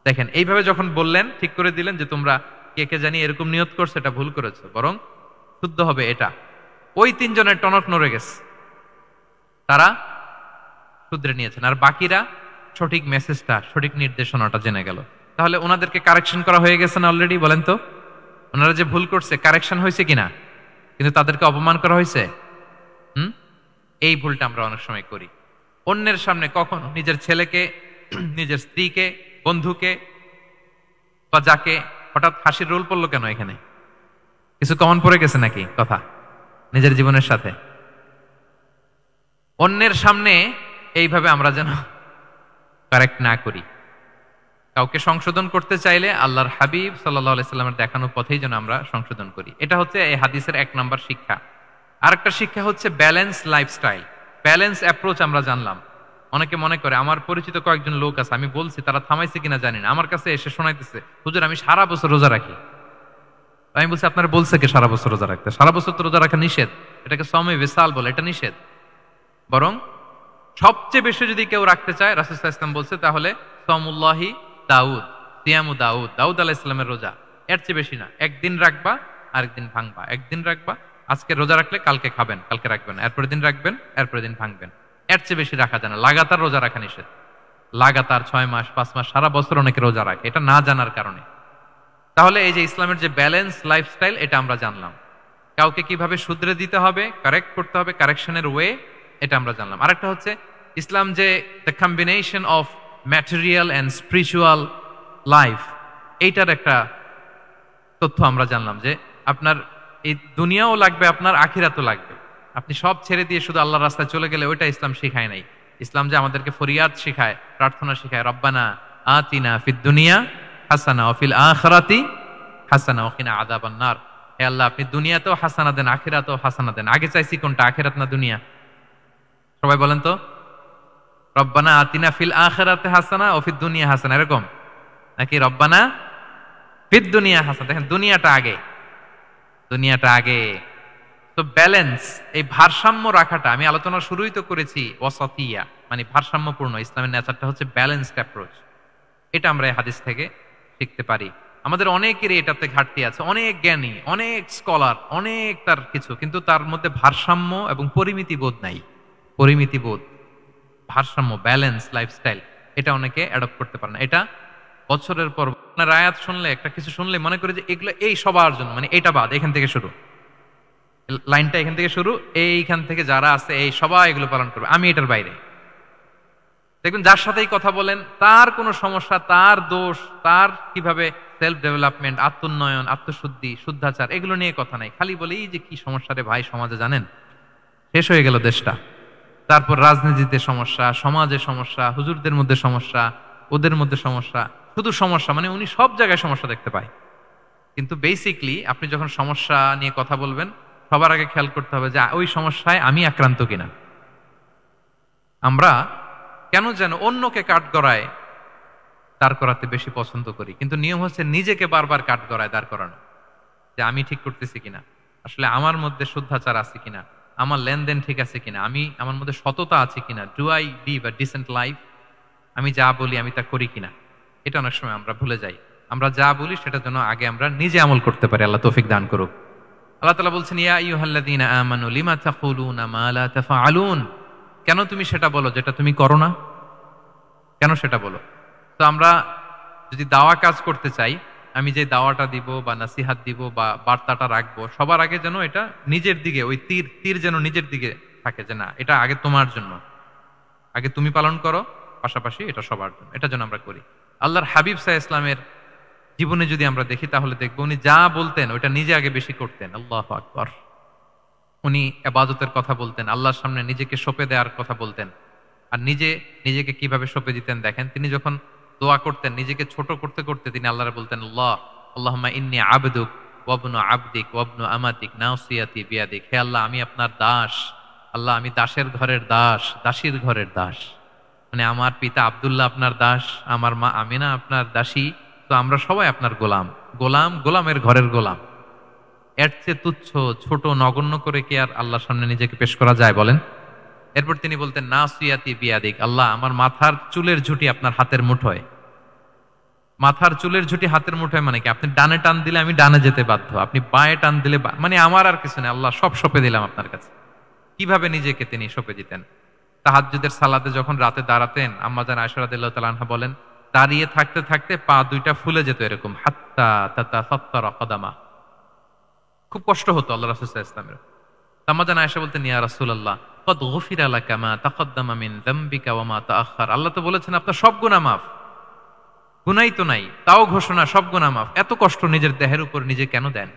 দেখেন এইভাবে যখন বললেন, ঠিক করে দিলেন যে তোমরা কে কে জানি এরকম নিয়ত করছো, এটা ভুল করেছো, বরং শুদ্ধ হবে এটা। ওই তিনজনের টনক নড়ে গেছে, তারা শুধরে নিয়েছেন, আর বাকিরা সঠিক মেসেজটা, সঠিক নির্দেশনাটা জেনে গেল। তাহলে ওনাদেরকে কারেকশন করা হয়ে গেছে না অলরেডি? বলেন তো, ওনারা যে ভুল করছে কারেকশন হয়েছে কিনা? কিন্তু তাদেরকে অপমান করা হয়েছে। এই ভুলটা আমরা অনেক সময় করি। অন্যের সামনে কখনো নিজের ছেলেকে, নিজের স্ত্রীকে, বন্ধুকে বা যাকে, হঠাৎ হাসির রোল পড়লো কেন এখানে? কিছু কমন পড়ে গেছে নাকি কথা নিজের জীবনের সাথে? অন্যের সামনে এইভাবে আমরা যেন কারেক্ট না করি। কাউকে সংশোধন করতে চাইলে আল্লাহর হাবিব সাল্লাল্লাহু আলাইহি সাল্লামের দেখানো পথেই যেন আমরা সংশোধন করি। এটা হচ্ছে এই হাদিসের 1 নাম্বার শিক্ষা। আরেকটা শিক্ষা হচ্ছে ব্যালেন্স লাইফস্টাইল, ব্যালেন্স অ্যাপ্রোচ। আমরা জানলাম, অনেকে মনে করে, আমার পরিচিত কয়েকজন লোক আছে, আমি বলছি, তারা থামাইছে কিনা জানি না, আমার কাছে এসে শোনাইতেছে, হুজুর আমি সারা বছর রোজা রাখি। আমি বলছি আপনার বলছে কে সারা বছর রোজা রাখতে? সারা বছর তো রোজা রাখা নিষেধ, এটাকে সওমে বিসাল বলে, এটা নিষেধ। বরং সবচেয়ে বেশি যদি কেউ রাখতে চায়, রাসূল সাল্লাল্লাহু আলাইহি ওয়াসাল্লাম বলছে, তাহলে সওমুল্লাহি দাউদ, সিয়ামু দাউদ, দাউদ আলাইহিস সালামের রোজা। এর চেয়ে বেশি না। একদিন রাখবা, আরেকদিন ভাঙবা, একদিন রাখবা, আজকে রোজা রাখলে কালকে খাবেন, কালকে রাখবেন, এরপরের দিন রাখবেন, এরপরের দিন ভাঙবেন। এর চেয়ে বেশি রাখা যায় না। লাগাতার রোজা রাখা নিষেধ। লাগাতার 6 মাস 5 মাস সারা বছর অনেকে রোজা রাখে, এটা না জানার কারণে। তাহলে এই যে ইসলামের যে ব্যালেন্স লাইফস্টাইল, এটা আমরা জানলাম। কাউকে কিভাবে শুধরে দিতে হবে, কারেক্ট করতে হবে, কারেকশনের ওয়ে, এটা আমরা জানলাম। আরেকটা হচ্ছে ইসলাম যে the combination of material and spiritual life, এইটার একটা তথ্য আমরা জানলাম যে আপনার এই দুনিয়াও লাগবে, আপনার আখিরাতও লাগবে। আপনি সব ছেড়ে দিয়ে শুধু আল্লাহর রাস্তায় চলে গেলে ওইটা ইসলাম শিখায় নাই। ইসলাম যে আমাদেরকে ফরিয়াদ শিখায়, প্রার্থনা শিখায়, রব্বানা আতিনা ফিদ দুনিয়া হাসানা ওয়া ফিল আখিরাতি হাসানা ওয়া কিনা আযাবান নার। হে আল্লাহ, আপনি দুনিয়াতেও হাসানা দেন, আখিরাতেও হাসানা দেন। আগে চাইছি কোনটা, আখিরাত না দুনিয়া? সবাই বলেন তো, রব্বানা আতিনা ফিল আখিরাতি হাসানা ও ফিদ দুনিয়া হাসানা, এরকম নাকি রব্বানা ফিদ দুনিয়া হাসানা? দেখেন দুনিয়াটা আগে, দুনিয়াটা আগে। তো ব্যালেন্স, এই ভারসাম্য রাখাটা আমি আলোচনার শুরুই তো করেছি, ওয়াসাতিয়া মানে ভারসাম্যপূর্ণ। ইসলামের নেচারটা হচ্ছে ব্যালেন্সড অ্যাপ্রোচ। এটা আমরা এই হাদিস থেকে শিখতে পারি। আমাদের অনেকেরই এটাতে ঘাটতি আছে, অনেক জ্ঞানী, অনেক স্কলার, অনেক তার কিছু, কিন্তু তার মধ্যে ভারসাম্য এবং পরিমিতি বোধ নাই। পরিমিতি বোধ, ভারসাম্য, ব্যালেন্স লাইফস্টাইল, এটা অনেকে অ্যাডপ্ট করতে পারে না। এটা বছরের পর আপনার আয়াত শুনলে, একটা কিছু শুনলে মনে করে যে এগুলো এই সবার জন্য, মানে এটা বাদ, এখান থেকে শুরু, লাইনটা এখান থেকে শুরু, এইখান থেকে যারা আছে এই সবাই এগুলো পালন করবে, আমি এটার বাইরে। দেখবেন যার সাথেই কথা বলেন তার কোনো সমস্যা, তার দোষ, তার কিভাবে সেলফ ডেভেলপমেন্ট, আত্মোন্নয়ন, আত্মশুদ্ধি, শুদ্ধাচার, এগুলো নিয়ে কথা নাই। খালি বলেই যে কি সমস্যা রে ভাই সমাজে, জানেন শেষ হয়ে গেল দেশটা। তারপর রাজনীতিতে সমস্যা, সমাজে সমস্যা, হুজুরদের মধ্যে সমস্যা, ওদের মধ্যে সমস্যা, শুধু সমস্যা, মানে উনি সব জায়গায় সমস্যা দেখতে পায়। কিন্তু বেসিকলি আপনি যখন সমস্যা নিয়ে কথা বলবেন, সবার আগে খেয়াল করতে হবে যে ওই সমস্যায় আমি আক্রান্ত কিনা। আমরা কেন যেন অন্যকে কাঠগড়ায় দাঁড় করাতে বেশি পছন্দ করি, কিন্তু নিয়ম হচ্ছে নিজেকে বারবার কাঠগড়ায় দাঁড় করানো, যে আমি ঠিক করতেছি কিনা, আসলে আমার মধ্যে শুদ্ধাচার আছে কিনা, আমার লেনদেন ঠিক আছে কিনা, আমি আমার মধ্যে সততা আছে কিনা, do I live a decent life, আমি যা বলি আমি তা করি কিনা। এটা অনেক সময় আমরা ভুলে যাই। আমরা যা বলি সেটার জন্য আগে আমরা নিজে আমল করতে পারি। আল্লাহ তৌফিক দান করুক। আল্লাহ তাআলা বলছেন, ইয়া আইয়ুহাল্লাযীনা আমানু লিমা তাকুলুনা মা লা তাফআলুন, কেন তুমি সেটা বলো যেটা তুমি করো না? কেন সেটা বলো? তো আমরা যদি দাওয়া কাজ করতে চাই, আমি যে দাওয়াটা দিব বা নাসিহাত দিব বা বার্তাটা রাখবো, সবার আগে যেন এটা নিজের দিকে, ওই তীর যেন নিজের দিকে থাকে, যে না এটা আগে তোমার জন্য, আগে তুমি পালন করো, পাশাপাশি এটা সবার জন্য, এটা যেন আমরা করি। আল্লাহর হাবিব সাল্লাল্লাহু আলাইহি ইসলামের জীবনে যদি আমরা দেখি তাহলে দেখবো উনি যা বলতেন ওইটা নিজে আগে বেশি করতেন। আল্লাহু আকবার। উনি ইবাদতের কথা বলতেন, আল্লাহর সামনে নিজেকে সঁপে দেওয়ার কথা বলতেন। আর নিজেকে কিভাবে সঁপে দিতেন দেখেন, তিনি যখন দোয়া করতেন নিজেকে ছোট করতে করতে তিনি আল্লাহরে বলতেন, আল্লাহুম্মা ইন্নী আবদুক ওয়া ইবনু আবদিক ওয়া ইবনু আমাতিক নাসিয়াতি বিয়াদিক, হে আল্লাহ আমি আপনার দাস, আল্লাহ আমি দাসের ঘরের দাস, দাসীর ঘরের দাস। মানে আমার পিতা আব্দুল্লাহ আপনার দাস, আমার মা আমিনা আপনার দাসী, তো আমরা সবাই আপনার গোলাম, গোলামের ঘরের গোলাম। এর চেয়ে তুচ্ছ, ছোট, নগণ্য করে কি আর আল্লাহর সামনে নিজেকে পেশ করা যায় বলেন? এরপর তিনি বলতেন, নাসিয়াতি বিয়াদিক, আল্লাহ আমার মাথার চুলের ঝুঁটি আপনার হাতের মুঠোয়। মাথার চুলের ঝুঁটি হাতের মুঠোয় মানে কি? আপনি ডানে টান দিলে আমি ডানে যেতে বাধ্য, আপনি বাঁয়ে টান দিলে মানে আমার আর কিছু নেই, আল্লাহ সব সঁপে দিলাম আপনার কাছে। কিভাবে নিজেকে তিনি সঁপে দিতেন? তাহাজ্জুদের সালাতে যখন রাতে দাঁড়াতেন, আম্মা জান আয়েশা রাদিয়াল্লাহু তাআলা আনহা বলেন, দাঁড়িয়ে থাকতে থাকতে পা দুইটা ফুলে যেত এরকম, হাত্তা তাতাফাত্তারা কদামা, খুব কষ্ট হতো আল্লাহ রাসূল সাল্লাল্লাহু আলাইহি ওয়াসাল্লামের। আম্মা জান আয়েশা বলতেন, ইয়া রাসূলুল্লাহ কদ গুফিরা লাকা মা তাকদ্দামা মিন যামবিকা ওয়া মা তাআখার, আল্লাহ তো বলেছেন আপনার সব গুনাহ মাফ, গুনাই তো নাই, তাও ঘোষণা সব গুনাহ মাফ, এত কষ্ট নিজের দেহের উপর নিজে কেন দেন?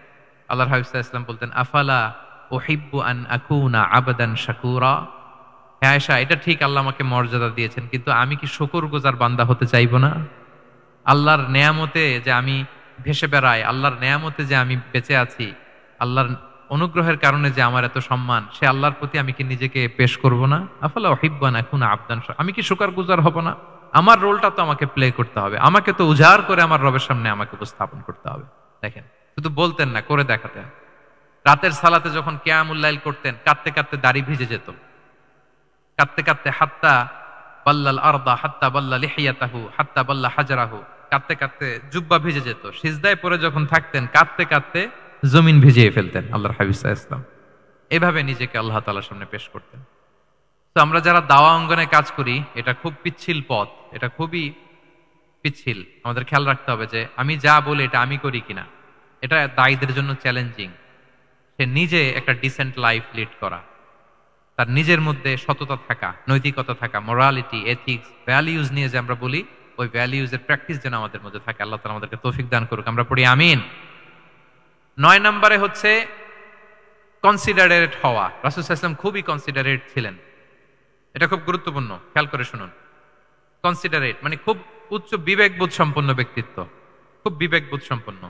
আল্লাহর হাবিব সাল্লাল্লাহু আলাইহি ওয়াসাল্লাম বলতেন, আফালা উহিব্বু আন আকুনা আবদান শাকুরা, হে আয়েশা এটা ঠিক আল্লাহ আমাকে মর্যাদা দিয়েছেন, কিন্তু আমি কি শুকরগুজার বান্দা হতে চাইবো না? আল্লাহর নেয়ামতে যে আমি ভেসে বেড়াই, আল্লাহর নেয়ামতে যে আমি বেঁচে আছি, আল্লাহর অনুগ্রহের কারণে যে আমার এত সম্মান, সে আল্লাহর প্রতি আমি কি নিজেকে পেশ করব না? আফালা উহিব্বু আন আকুনা আবদান, আমি কি শুকরগুজার হব না? আমার রোলটা তো আমাকে প্লে করতে হবে, আমাকে তো উজাড় করে আমার রবের সামনে আমাকে উপস্থাপন করতে হবে। দেখেন, শুধু বলতেন না, করে দেখাতেন। রাতের সালাতে যখন কিয়ামুল লাইল করতেন, কাঁদতে কাঁদতে দাড়ি ভিজে যেত, কাঁদতে কাঁদতে হাত্তা বাল্লাল আরদা হাত্তা বাল্লা লিহিয়াতাহু হাত্তা বাল্লা হাজারাহু, কাঁদতে কাঁদতে জুব্বা ভিজে যেত। সিজদায় পরে যখন থাকতেন কাঁদতে কাঁদতে জমিন ভিজিয়ে ফেলতেন আল্লাহর হাবিব সাল্লাল্লাহু আলাইহি ওয়াসাল্লাম। এভাবে নিজেকে আল্লাহ তাআলার সামনে পেশ করতেন। তো আমরা যারা দাওয়া অঙ্গনে কাজ করি, এটা খুব পিচ্ছিল পথ, এটা খুবই পিচ্ছিল। আমাদের খেয়াল রাখতে হবে যে আমি যা বলি এটা আমি করি কিনা। এটা দায়ীদের জন্য চ্যালেঞ্জিং। সে নিজে একটা ডিসেন্ট লাইফ লিড করা, তার নিজের মধ্যে সততা থাকা, নৈতিকতা থাকা, মোরালিটি, এথিক্স, ভ্যালিউজ নিয়ে যে আমরা বলি, ওই ভ্যালিউজের প্র্যাকটিস যেন আমাদের মধ্যে থাকে। আল্লাহ তাআলা আমাদেরকে তৌফিক দান করুক, আমরা পড়ি আমিন। 9 নম্বরে হচ্ছে কনসিডারেট হওয়া। রাসূল সাল্লাল্লাহু আলাইহি ওয়াসাল্লাম খুবই কনসিডারেট ছিলেন, এটা খুব গুরুত্বপূর্ণ, খেয়াল করে শুনুন। কনসিডারেট মানে খুব উচ্চ বিবেকবোধ সম্পন্ন ব্যক্তিত্ব, খুব বিবেকবোধ সম্পন্ন।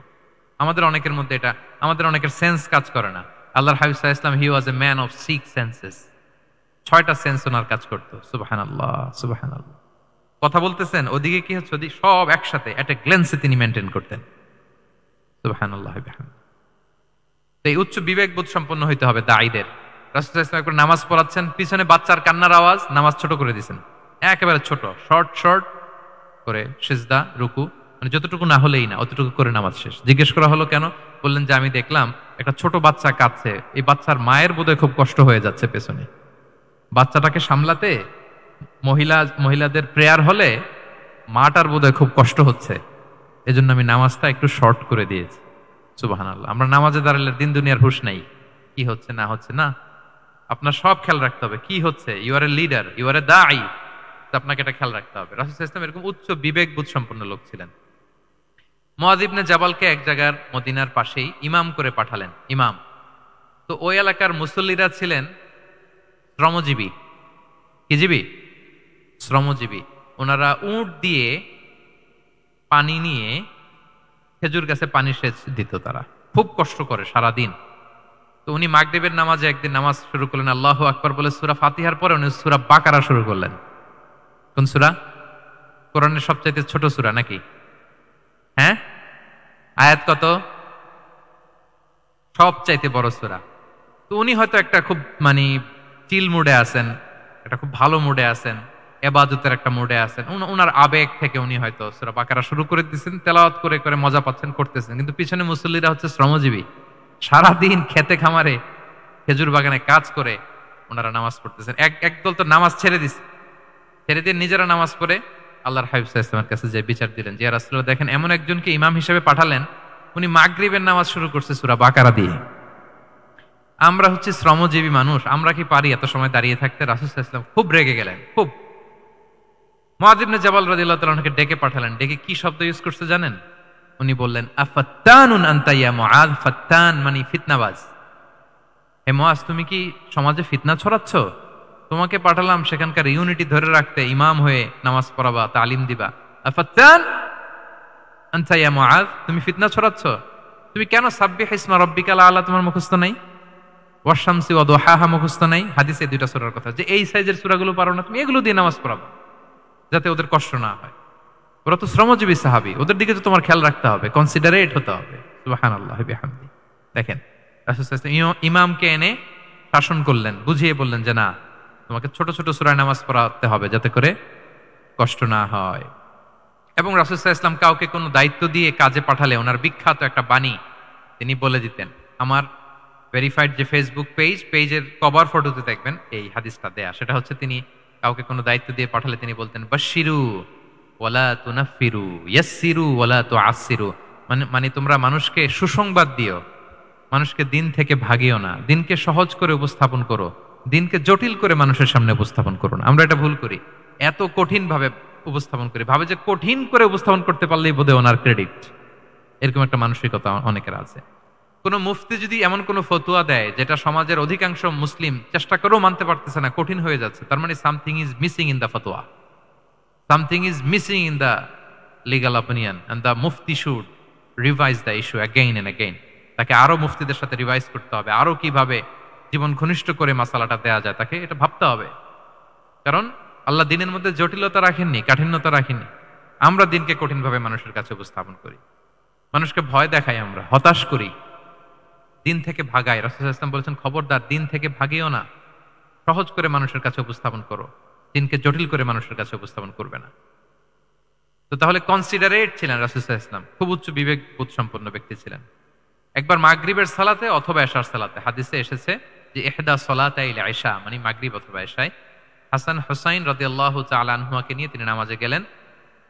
আমাদের অনেকের মধ্যে এটা, আমাদের অনেকের সেন্স কাজ করে না। আল্লাহর হাবিব সাল্লাল্লাহু আলাইহি ওয়াসাল্লাম he was a man of 6 senses. 6টা সেন্স ওনার কাজ করতো। সুবহানাল্লাহ, সুবহানাল্লাহ। কথা বলতেছেন, ওদিকে কি হচ্ছে, ওদিকে সব একসাথে একটা গ্লেন্সে তিনি মেনটেন করতেন। সুবহানাল্লাহ বিহামদিহি। এই উচ্চ বিবেকবোধ সম্পন্ন হইতে হবে দাঈদের। রাসূল সাল্লাল্লাহু আলাইহি ওয়াসাল্লাম একবার নামাজ পড়াচ্ছেন, পিছনে বাচ্চার কান্নার আওয়াজ, নামাজ ছোট করে দিয়েছেন, একেবারে ছোট, শর্ট শর্ট করে সিজদা, রুকু, মানে যতটুকু না হলেই না, অতটুকু করে নামাজ শেষ। জিজ্ঞেস করা হলো কেন? বললেন যে আমি দেখলাম একটা ছোট বাচ্চা কাঁদছে, এই বাচ্চার মায়ের বোধহয় খুব কষ্ট হয়ে যাচ্ছে পেছনে, বাচ্চাটাকে সামলাতে মহিলাদের প্রেয়ার হলে মাটার বোধহয় খুব কষ্ট হচ্ছে, এজন্য আমি নামাজটা একটু শর্ট করে দিয়েছি। সুবহানাল্লাহ। আমরা নামাজে দাঁড়ালে দিন দুনিয়ার হুঁশ নাই, কি হচ্ছে না হচ্ছে, না, আপনার সব খেয়াল রাখতে হবে কি হচ্ছে। You are a leader, you are a দাঈ, আপনাকে এটা খেয়াল রাখতে হবে। রাসূল সাল্লাল্লাহু আলাইহি ওয়াসাল্লাম এরকম উচ্চ বিবেকবোধ সম্পন্ন লোক ছিলেন। মুআয ইবনে জাবালকে এক জায়গার মদিনার পাশেই ইমাম করে পাঠালেন, ইমাম। তো ওই এলাকার মুসল্লিরা ছিলেন শ্রমজীবী। কি জীবী? শ্রমজীবী। ওনারা উট দিয়ে পানি নিয়ে খেজুর গাছে পানি সেচ দিত, তারা খুব কষ্ট করে সারাদিন। তো উনি মাগরিবের নামাজে একদিন নামাজ শুরু করলেন, আল্লাহু আকবার বলে সূরা ফাতিহার পরে উনি সূরা বাকারা শুরু করলেন। কোন সূরা? কোরআনের সবচাইতে ছোট সূরা নাকি? হ্যাঁ, আয়াত কত? সবচাইতে বড় সূরা। তো উনি হয়তো একটা খুব মানে চিল মুডে আছেন, একটা খুব ভালো মুডে আছেন, ইবাদতের একটা মুডে আছেন, উনার আবেগ থেকে উনি হয়তো সূরা বাকারা শুরু করে দিয়েছেন, তেলাওয়াত করে করে মজা পাচ্ছেন, করতেছেন। কিন্তু পিছনে মুসল্লিরা হচ্ছে শ্রমজীবী, সারাদিন খেতে খামারে খেজুর বাগানে কাজ করে ওনারা নামাজ পড়তেছেন। একদল তো নামাজ ছেড়ে দিছে, ছেড়ে দিয়ে নিজেরা নামাজ পড়ে আল্লাহর হাবিব সাল্লাল্লাহু আলাইহি ওয়াসাল্লামের কাছে যে বিচার দিলেন যে ইয়া রাসূলুল্লাহ, দেখেন এমন একজনকে ইমাম হিসেবে পাঠালেন, উনি মাগরিবের নামাজ শুরু করছে সূরা বাকারা দিয়ে। আমরা হচ্ছে শ্রমজীবী মানুষ, আমরা কি পারি এত সময় দাঁড়িয়ে থাকতে? রাসূল সাল্লাল্লাহু আলাইহি ওয়াসাল্লাম খুব রেগে গেলেন, খুব। মুআয ইবনে জাবাল রাদিয়াল্লাহু তাআলা আনহুকে ডেকে পাঠালেন, ডেকে কি শব্দ ইউজ করতে জানেন? উনি বললেন আফাত্তানুন আনতা ইয়া মুআয। ফাত্তান মানে ফিতনাবাজ। হে মুআয, তুমি কি সমাজে ফিতনা ছড়াচ্ছ? তোমাকে পাঠালাম সেখানকার ইউনিটি ধরে রাখতে, ইমাম হয়ে নামাজ পড়াবা, তালিম দিবা। আফাত্তান আনতা ইয়া মুআয, তুমি ফিতনা ছড়াচ্ছ? তুমি কেন সাব্বিহ ইসমা রাব্বিকাল আলা তোমার মুখস্থ নাই? ওয়াশ-শামসি ওয়া দুহাহা মুখস্থ নাই? হাদিসে দুইটা সূরার কথা, যে এই সাইজের সূরাগুলো পারো না তুমি, এগুলো দিয়ে নামাজ পড়াবা যাতে ওদের কষ্ট না হয়। ওরা তো শ্রমজীবী সাহাবী, ওদের দিকে তো তোমার খেয়াল রাখতে হবে, কনসিডারেট হতে হবে। সুবহানাল্লাহ বিহামদিহি। দেখেন রাসূল সাল্লাল্লাহু আলাইহি ওয়াসাল্লাম ইমামকে এনে শাসন করলেন, বুঝিয়ে বললেন যে না, তোমাকে ছোট ছোট সূরায় নামাজ পড়াতে হবে যাতে করে কষ্ট না হয়। এবং রাসূল সাল্লাল্লাহু আলাইহি ওয়াসাল্লাম কাউকে কোনো দায়িত্ব দিয়ে কাজে পাঠালে ওনার বিখ্যাত একটা বাণী তিনি বলে দিতেন। আমার ভেরিফাইড যে ফেসবুক পেজের কভার ফটোতে দেখবেন এই হাদিসটা দেয়া। সেটা হচ্ছে তিনি কাউকে কোনো দায়িত্ব দিয়ে পাঠালে তিনি বলতেন বাশশিরু ওয়ালা তুনাফফিরু, ইয়াসসিরু ওয়ালা তুআসসিরু। মানে তোমরা মানুষকে সুসংবাদ দিও, মানুষকে দিন থেকে ভাগিও না, দিনকে সহজ করে উপস্থাপন করো, দিনকে জটিল করে মানুষের সামনে উপস্থাপন করো না। আমরা এটা ভুল করি, এত কঠিন ভাবে উপস্থাপন করি, ভাবে যে কঠিন করে উপস্থাপন করতে পারলেই বোধহয় ওনার ক্রেডিট। এরকম একটা মানসিকতা অনেকের আছে। কোন মুফতি যদি এমন কোন ফতোয়া দেয় যেটা সমাজের অধিকাংশ মুসলিম চেষ্টা করেও মানতে পারতেছে না, কঠিন হয়ে যাচ্ছে, তার মানে something is missing in the ফতোয়া, something is missing in the legal opinion, and the মুফতি should revise the issue again and again. তাকে আরো মুফতিদের সাথে রিভাইজ করতে হবে, আরো কিভাবে জীবন ঘনিষ্ঠ করে মাসালাটা দেয়া যায় তাকে এটা ভাবতে হবে। কারণ আল্লাহ দিনের মধ্যে জটিলতা রাখেননি, কাঠিন্যতা রাখেননি। আমরা দিনকে কঠিনভাবে মানুষের কাছে উপস্থাপন করি, মানুষকে ভয় দেখাই, আমরা হতাশ করি, দিন থেকে ভাগাই। রাসূল সাল্লাল্লাহু আলাইহি ওয়াসাল্লাম বলেছেন খবরদার দিন থেকে ভাগিও না, সহজ করে মানুষের কাছে উপস্থাপন করো, দিনকে জটিল করে মানুষের কাছে উপস্থাপন করবে না। তো তাহলে কনসিডারেট ছিলেন রাসূল সাল্লাল্লাহু আলাইহি ওয়াসাল্লাম, খুব উচ্চ বিবেকবোধ সম্পন্ন ব্যক্তি ছিলেন। একবার মাগরিবের সালাতে অথবা এশার সালাতে হাদিসে এসেছে যে ইহদা সালাতাইল ইশা মানে মাগরিব অথবা এশায় হাসান হুসাইন রাদিয়াল্লাহু তাআলা আনহুমাকে নিয়ে তিনি নামাজে গেলেন।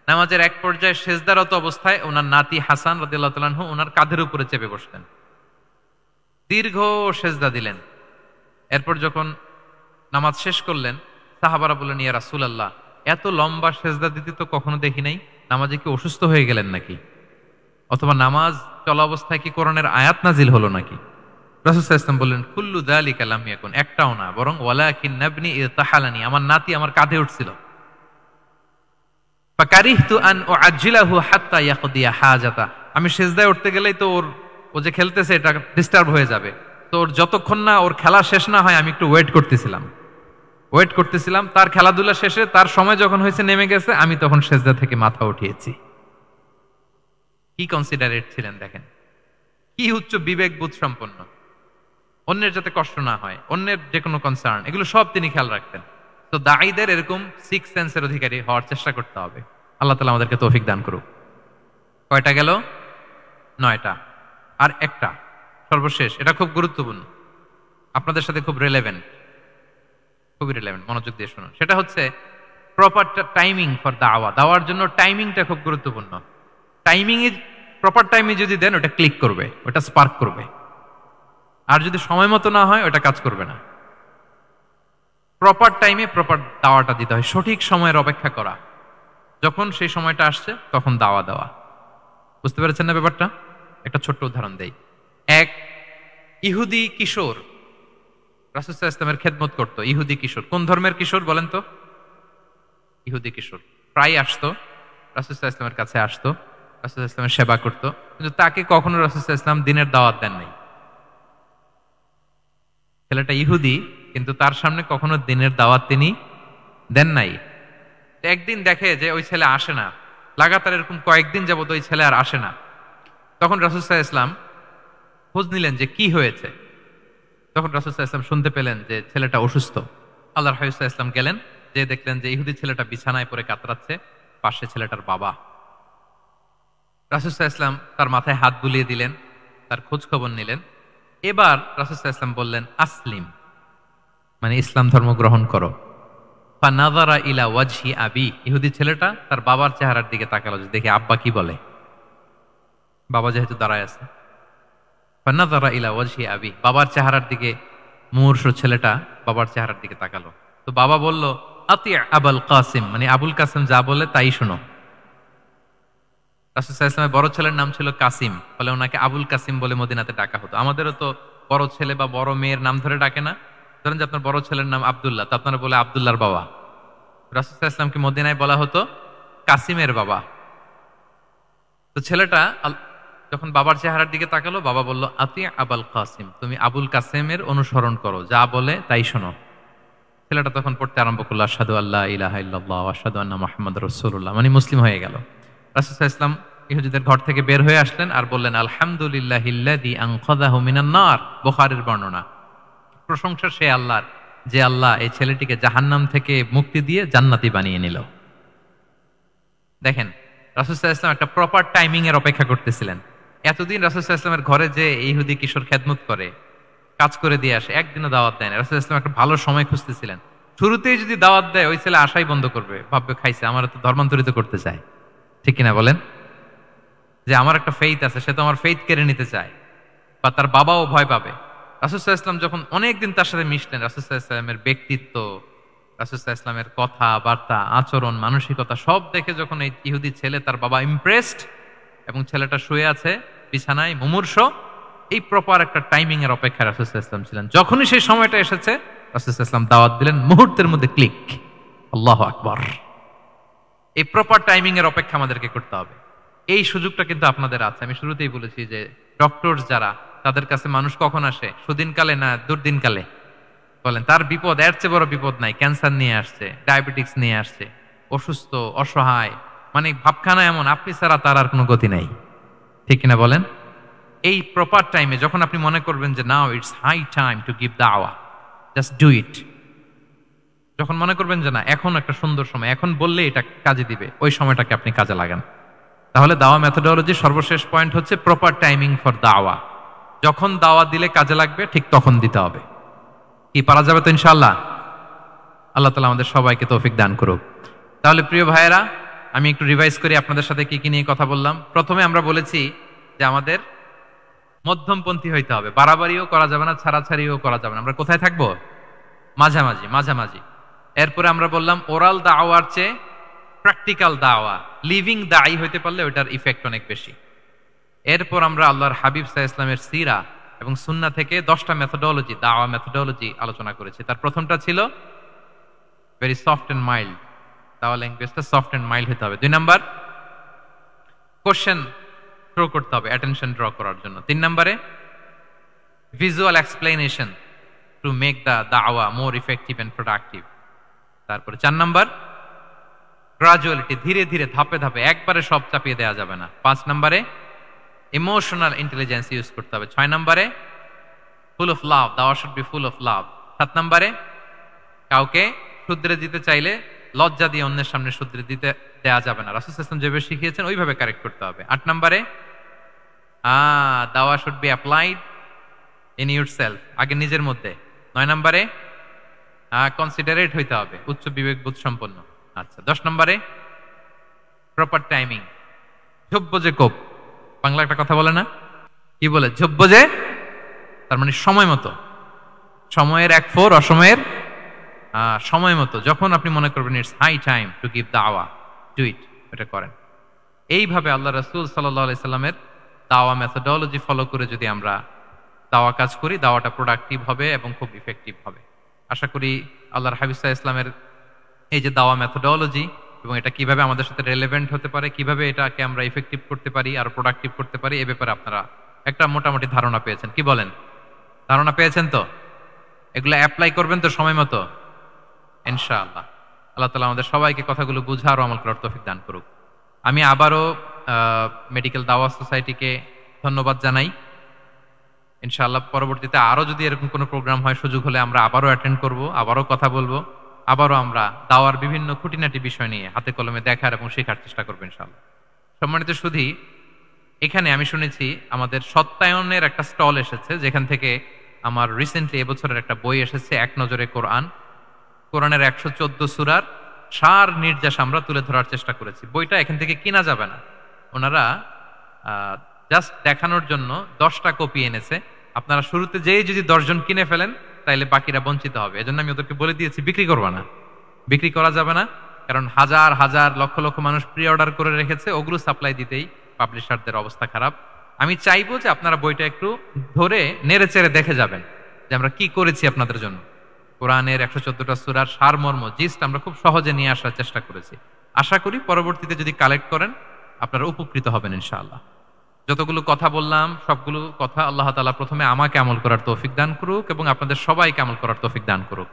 নামাজের এক পর্যায়ে সেজদারত অবস্থায় ওনার নাতি হাসান রাদিয়াল্লাহু তাআলা আনহু ওনার কাঁধের উপরে চেপে বসলেন, দীর্ঘ সেজদা দিলেন। এরপর যখন নামাজ শেষ করলেন সাহাবারা বললেন ইয়া রাসূলুল্লাহ, এত লম্বা সেজদা দিতে তো কখনো দেখি নাই, নামাজে কি অসুস্থ হয়ে গেলেন নাকি, অথবা নামাজ চলা অবস্থায় কি কোরআনের আয়াত নাজিল হলো নাকি? রাসূল সাল্লাল্লাহু আলাইহি ওয়াসাল্লাম বললেন কুল্লু যালিকা লাম ইয়াকুন, একটাও না, বরং ওয়ালাকিন নাবনি ইতাহালানি, আমার নাতি আমার কাঁধে উঠছিল। ফাকারিহতু আন উআজ্জিলাহু হাত্তা ইয়াকদিয়া হাজাতা, আমি সিজদায় উঠতে গেলেই তো ও যে খেলতেছে এটা ডিস্টার্ব হয়ে যাবে, তো ওর যতক্ষণ না ওর খেলা শেষ না হয় আমি একটু ওয়েট করতেছিলাম। ওয়েট করতেছিলাম, তার খেলাধুলা শেষে তার সময় যখন হয়েছে নেমে গেছে, আমি তখন সেজদা থেকে মাথা উঠিয়েছি। কি কনসিডারেট ছিলেন দেখেন, কি উচ্চ বিবেক বোধ সম্পন্ন, অন্যের যাতে কষ্ট না হয়, অন্যের যে কোনো কনসার্ন, এগুলো সব তিনি খেয়াল রাখতেন। তো দাঈদের এরকম সিক্স সেন্সের অধিকারী হওয়ার চেষ্টা করতে হবে। আল্লাহ তাআলা আমাদেরকে তৌফিক দান করুক। কয়টা গেল? 9টা। আর একটা সর্বশেষ, এটা খুব গুরুত্বপূর্ণ, আপনাদের সাথে খুব রিলেভেন্ট, খুবই রিলেভেন্ট, মনোযোগ দিয়ে শুনুন। সেটা হচ্ছে প্রপার টাইমিং ফর দাওয়া। দাওয়ার জন্য টাইমিংটা খুব গুরুত্বপূর্ণ। টাইমিং ইজ প্রপার টাইমে যদি দেন, ওটা ক্লিক করবে, ওটা স্পার্ক করবে। আর যদি সময় মতো না হয়, ওটা কাজ করবে না। প্রপার টাইমে প্রপার দাওয়াটা দিতে হয়, সঠিক সময়ের অপেক্ষা করা, যখন সেই সময়টা আসছে তখন দাওয়া দেওয়া। বুঝতে পেরেছেন না ব্যাপারটা? একটা ছোট্ট উদাহরণ দেই। এক ইহুদি কিশোর রাসূল সাল্লাল্লাহু আলাইহি ওয়াসাল্লামের খেদমত করত। ইহুদি কিশোর, কোন ধর্মের কিশোর বলেন তো? ইহুদি কিশোর। প্রায় আসতো রাসূল সাল্লাল্লাহু আলাইহি ওয়াসাল্লামের কাছে, আসতো রাসূল সাল্লাল্লাহু আলাইহি ওয়াসাল্লামের সেবা করত, কিন্তু তাকে কখনো রাসূল সাল্লাল্লাহু আলাইহি ওয়াসাল্লাম দিনের দাওয়াত দেন নাই। ছেলেটা ইহুদি, কিন্তু তার সামনে কখনো দিনের দাওয়াত তিনি দেন নাই। একদিন দেখে যে ওই ছেলে আসে না, লাগাতার এরকম কয়েকদিন যাবত ওই ছেলে আর আসে না। তখন রাসূল সাল্লাল্লাহু আলাইহি ওয়াসাল্লাম খোঁজ নিলেন যে কি হয়েছে। তখন রাসূল সাল্লাল্লাহু আলাইহি ওয়াসাল্লাম শুনতে পেলেন যে ছেলেটা অসুস্থ। আল্লাহর হাবিব সাল্লাল্লাহু আলাইহি ওয়াসাল্লাম গেলেন, যে দেখলেন যে ইহুদি ছেলেটা বিছানায় পড়ে কাতরাচ্ছে, পাশে ছেলেটার বাবা। রাসূল সাল্লাল্লাহু আলাইহি ওয়াসাল্লাম তার মাথায় হাত বুলিয়ে দিলেন, তার খোঁজ খবর নিলেন। এবার রাসূল সাল্লাল্লাহু আলাইহি ওয়াসাল্লাম বললেন, আসলিম, মানে ইসলাম ধর্ম গ্রহণ করো। ফানাযারা ইলা ওয়াজহি আবি, ইহুদি ছেলেটা তার বাবার চেহারার দিকে তাকালো যে দেখি আব্বা কি বলে। বাবা যেহেতু দাঁড়ায় আছে, ফানাযারা ইলা ওয়াজহি আবি, বাবার চেহারার দিকে মুমূর্ষু ছেলেটা বাবার চেহারার দিকে তাকালো। তো বাবা বলল, আতি আবুল কাসিম, মানে আবুল কাসিম যা বলে তাই শোনো। রাসূল সাল্লাল্লাহু আলাইহি ওয়াসাল্লামের বড় ছেলের নাম ছিল কাসিম, ফলে ওনাকে আবুল কাসিম বলে মদিনাতে ডাকা হতো। আমাদেরও তো বড় ছেলে বা বড় মেয়ের নাম ধরে ডাকে না? ধরেন যে আপনার বড় ছেলের নাম আব্দুল্লাহ, তো আপনারা বলে আব্দুল্লাহর বাবা। রাসূল সাল্লাল্লাহু আলাইহি ওয়াসাল্লামকে মদিনায় বলা হতো কাসিমের বাবা। তো ছেলেটা যখন বাবার চেহারার দিকে তাকালো, বাবা বলল, আতি আবুল কাসিম, তুমি আবুল কাসিমের অনুসরণ করো, যা বলে তাই শোনো। ছেলেটা তখন পড়তে আরম্ভ করলো, আশহাদু আল্লা ইলাহা ইল্লাল্লাহ ওয়া আশহাদু আন্না মুহাম্মাদুর রাসূলুল্লাহ, মানে মুসলিম হয়ে গেল। রাসূল সাল্লাল্লাহু আলাইহি ওয়াসাল্লাম ইহুদিদের ঘর থেকে বের হয়ে আসলেন আর বললেন, আলহামদুলিল্লাহিল্লাযী আনকাযাহু মিনান নার, বুখারীর বর্ণনা। প্রশংসা সে আল্লাহর, যে আল্লাহ এই ছেলেটিকে জাহান্নাম থেকে মুক্তি দিয়ে জান্নাতি বানিয়ে নিল। দেখেন, রাসূল সাল্লাল্লাহু আলাইহি ওয়াসাল্লাম একটা প্রপার টাইমিং এর অপেক্ষা করতেছিলেন। এতদিন রাসূল সাল্লাল্লাহু আলাইহি ওয়াসাল্লামের ঘরে যে ইহুদি কিশোর খেদমত করে, কাজ করে দিয়ে আসে, একদিনও দাওয়াত দেয় না। রাসূল সাল্লাল্লাহু আলাইহি ওয়াসাল্লাম একটা ভালো সময় খুঁজতেছিলেন। শুরুতেই যদি দাওয়াত দেয়, ওই ছেলে আশাই বন্ধ করবে, ভাববে খাইছে, আমার তো ধর্মান্তরিত করতে চায়। ঠিক কিনা বলেন? যে আমার একটা ফেইথ আছে, সে তো আমার ফেইথ কেড়ে নিতে চায়, বা তার বাবাও ভয় পাবে। রাসূল সাল্লাল্লাহু আলাইহি ওয়াসাল্লাম যখন অনেকদিন তার সাথে মিশলেন, রাসূল সাল্লাল্লাহু আলাইহি ওয়াসাল্লামের ব্যক্তিত্ব, রাসূল সাল্লাল্লাহু আলাইহি ওয়াসাল্লামের কথাবার্তা, আচরণ, মানসিকতা সব দেখে যখন এই ইহুদি ছেলে, তার বাবা ইমপ্রেসড, এবং ছেলেটা শুয়ে আছে বিছানায় মুমূর্ষ, এই প্রপার একটা টাইমিং এর অপেক্ষায় রাসূল সাল্লাল্লাহু আলাইহি ওয়াসাল্লাম ছিলেন। যখনই সেই সময়টা এসেছে, রাসূল সাল্লাল্লাহু আলাইহি ওয়াসাল্লাম দাওয়াত দিলেন, মুহূর্তের মধ্যে ক্লিক। আল্লাহু আকবার। এই প্রপার টাইমিং এর অপেক্ষা আমাদেরকে করতে হবে। এই সুযোগটা কিন্তু আপনাদের আছে। আমি শুরুতেই বলেছি যে ডক্টর যারা, তাদের কাছে মানুষ কখন আসে? সুদিনকালে না দুর্দিনকালে? বলেন, তার বিপদ, এর চেয়ে বড় বিপদ নাই। ক্যান্সার নিয়ে আসছে, ডায়াবেটিক্স নিয়ে আসছে, অসুস্থ, অসহায়, মানে ভাবখানা এমন, আপনি ছাড়া তার আর কোনো গতি নাই। ঠিক কিনা বলেন? এই প্রপার টাইমে যখন আপনি মনে করবেন যে now it's high time to give দাওয়া, জাস্ট ডু ইট। যখন মনে করবেন যে না, এখন একটা সুন্দর সময়, এখন বললে এটা কাজে দিবে, ওই সময়টাকে আপনি কাজে লাগান। তাহলে দাওয়া মেথোডোলজি সর্বশেষ পয়েন্ট হচ্ছে প্রপার টাইমিং ফর দাওয়া। যখন দাওয়া দিলে কাজে লাগবে, ঠিক তখন দিতে হবে। কি পারা যাবে তো ইনশাআল্লাহ? আল্লাহ তাআলা আমাদের সবাইকে তৌফিক দান করুক। তাহলে প্রিয় ভাইয়েরা, আমি একটু রিভাইজ করি আপনাদের সাথে কি কি নিয়ে কথা বললাম। প্রথমে আমরা বলেছি যে আমাদের মধ্যমপন্থী হইতে হবে, বাড়াবাড়িও করা যাবে না, ছাড়াছাড়িও করা যাবে না। আমরা কোথায় থাকবো? মাঝামাঝি, মাঝামাঝি। এরপরে আমরা বললাম ওরাল দাওয়ার চেয়ে প্র্যাকটিক্যাল দাওয়া, লিভিং দায়ী হইতে পারলে ওইটার ইফেক্ট অনেক বেশি। এরপর আমরা আল্লাহর হাবিব সাল্লাল্লাহু আলাইহি ওয়াসাল্লামের সিরা এবং সুন্নাহ থেকে 10টা মেথোডোলজি, দাওয়া মেথোডোলজি আলোচনা করেছি। তার প্রথমটা ছিল ভেরি সফট এন্ড মাইল্ড, দাওয়া ল্যাঙ্গুয়েজটা সফট এন্ড মাইল্ড হতে হবে। 2 নাম্বার, কোশ্চেন থ্রো করতে হবে অ্যাটেনশন ড্র করার জন্য। 3 নম্বরে, visual explanation to make the দাওয়া মোর ইফেক্টিভ এন্ড প্রোডাক্টিভ। তারপরে 4 নাম্বার গ্রাজুয়ালিটি, ধীরে ধীরে ধাপে ধাপে, একবারে সব চাপিয়ে দেওয়া যাবে না। 5 নাম্বারে ইমোশনাল ইন্টেলিজেন্স ইউজ করতে হবে। 6 নাম্বারে ফুল অফ লাভ, দাওয়া should be full of love. 7 নাম্বারে কাউকে শুধরে দিতে চাইলে লজ্জা দিয়ে অন্যের সামনে শুধরে দিতে দেওয়া যাবে না, রাসূল সাল্লাল্লাহু আলাইহি ওয়াসাল্লাম যেভাবে শিখিয়েছেন ওইভাবে কারেক্ট করতে হবে। 8 নাম্বারে দাওয়া should be applied in yourself, আগে নিজের মধ্যে। 9 নাম্বারে কনসিডারেট হইতে হবে, উচ্চ বিবেকবোধ সম্পন্ন। আচ্ছা, 10 নম্বরে প্রপার টাইমিং, ঝব্য যে কোপ, বাংলা একটা কথা বলে না, কি বলে ঝব্য যে, তার মানে সময় মতো, সময়ের এক ফোর, অসময়ের সময় মতো। যখন আপনি মনে করবেন it's high time to give দাওয়া, ডু ইট, এটা করেন। এইভাবে আল্লাহ রাসূল সাল্লাল্লাহু আলাইহি সাল্লামের দাওয়া মেথোডোলজি ফলো করে যদি আমরা দাওয়া কাজ করি, দাওয়াটা প্রোডাক্টিভ হবে এবং খুব ইফেক্টিভ হবে। আশা করি আল্লাহর হাবিব সাল্লাল্লাহু আলাইহি ইসলামের এই যে দাওয়া মেথোডোলজি এবং এটা কিভাবে আমাদের সাথে রেলেভেন্ট হতে পারে, কিভাবে এটাকে আমরা ইফেক্টিভ করতে পারি আর প্রোডাক্টিভ করতে পারি, এ ব্যাপারে আপনারা একটা মোটামুটি ধারণা পেয়েছেন। কি বলেন, ধারণা পেয়েছেন তো? এগুলো অ্যাপ্লাই করবেন তো সময় মতো ইনশাআল্লাহ। আল্লাহ তাআলা আমাদের সবাইকে কথাগুলো বুঝা আর আমল করার তৌফিক দান করুক। আমি আবারও মেডিকেল দাওয়া সোসাইটিকে ধন্যবাদ জানাই। ইনশাআল্লাহ পরবর্তীতে আরো যদি এরকম কোনো প্রোগ্রাম হয়, সুযোগ হলে আমরা আবারও অ্যাটেন্ড করব, আবারও কথা বলবো, আবারও আমরা দাওয়ার বিভিন্ন খুঁটিনাটি বিষয় নিয়ে হাতে কলমে দেখার এবং শেখার চেষ্টা করবো ইনশাআল্লাহ। সম্মানিত সুধী, এখানে আমি শুনেছি আমাদের সত্যায়নের একটা স্টল এসেছে, যেখান থেকে আমার রিসেন্টলি এবছরের একটা বই এসেছে, এক নজরে কোরআন। কোরআনের 114 সূরার সার নির্যাস আমরা তুলে ধরার চেষ্টা করেছি। বইটা এখান থেকে কিনা যাবে না, ওনারা জাস্ট দেখানোর জন্য 10টা কপি এনেছে। আপনারা শুরুতে যেই যদি 10 জন কিনে ফেলেন তাইলে বাকিরা বঞ্চিত হবে। এজন্য আমি ওদেরকে বলে দিয়েছি বিক্রি করবা না, বিক্রি করা যাবে না, কারণ হাজার হাজার লক্ষ লক্ষ মানুষ প্রি অর্ডার করে রেখেছে, ওগুলো সাপ্লাই দিতেই পাবলিশারদের অবস্থা খারাপ। আমি চাইবো যে আপনারা বইটা একটু ধরে নেড়ে চেড়ে দেখে যাবেন যে আমরা কি করেছি আপনাদের জন্য। কোরআনের 114টা সূরার সারমর্ম, জিস্ট আমরা খুব সহজে নিয়ে আসার চেষ্টা করেছি। আশা করি পরবর্তীতে যদি কালেক্ট করেন আপনারা উপকৃত হবেন ইনশাআল্লাহ। যতগুলো কথা বললাম সবগুলো কথা আল্লাহ তাআলা প্রথমে আমাকে আমল করার তৌফিক দান করুক এবং আপনাদের সবাইকে আমল করার তৌফিক দান করুক।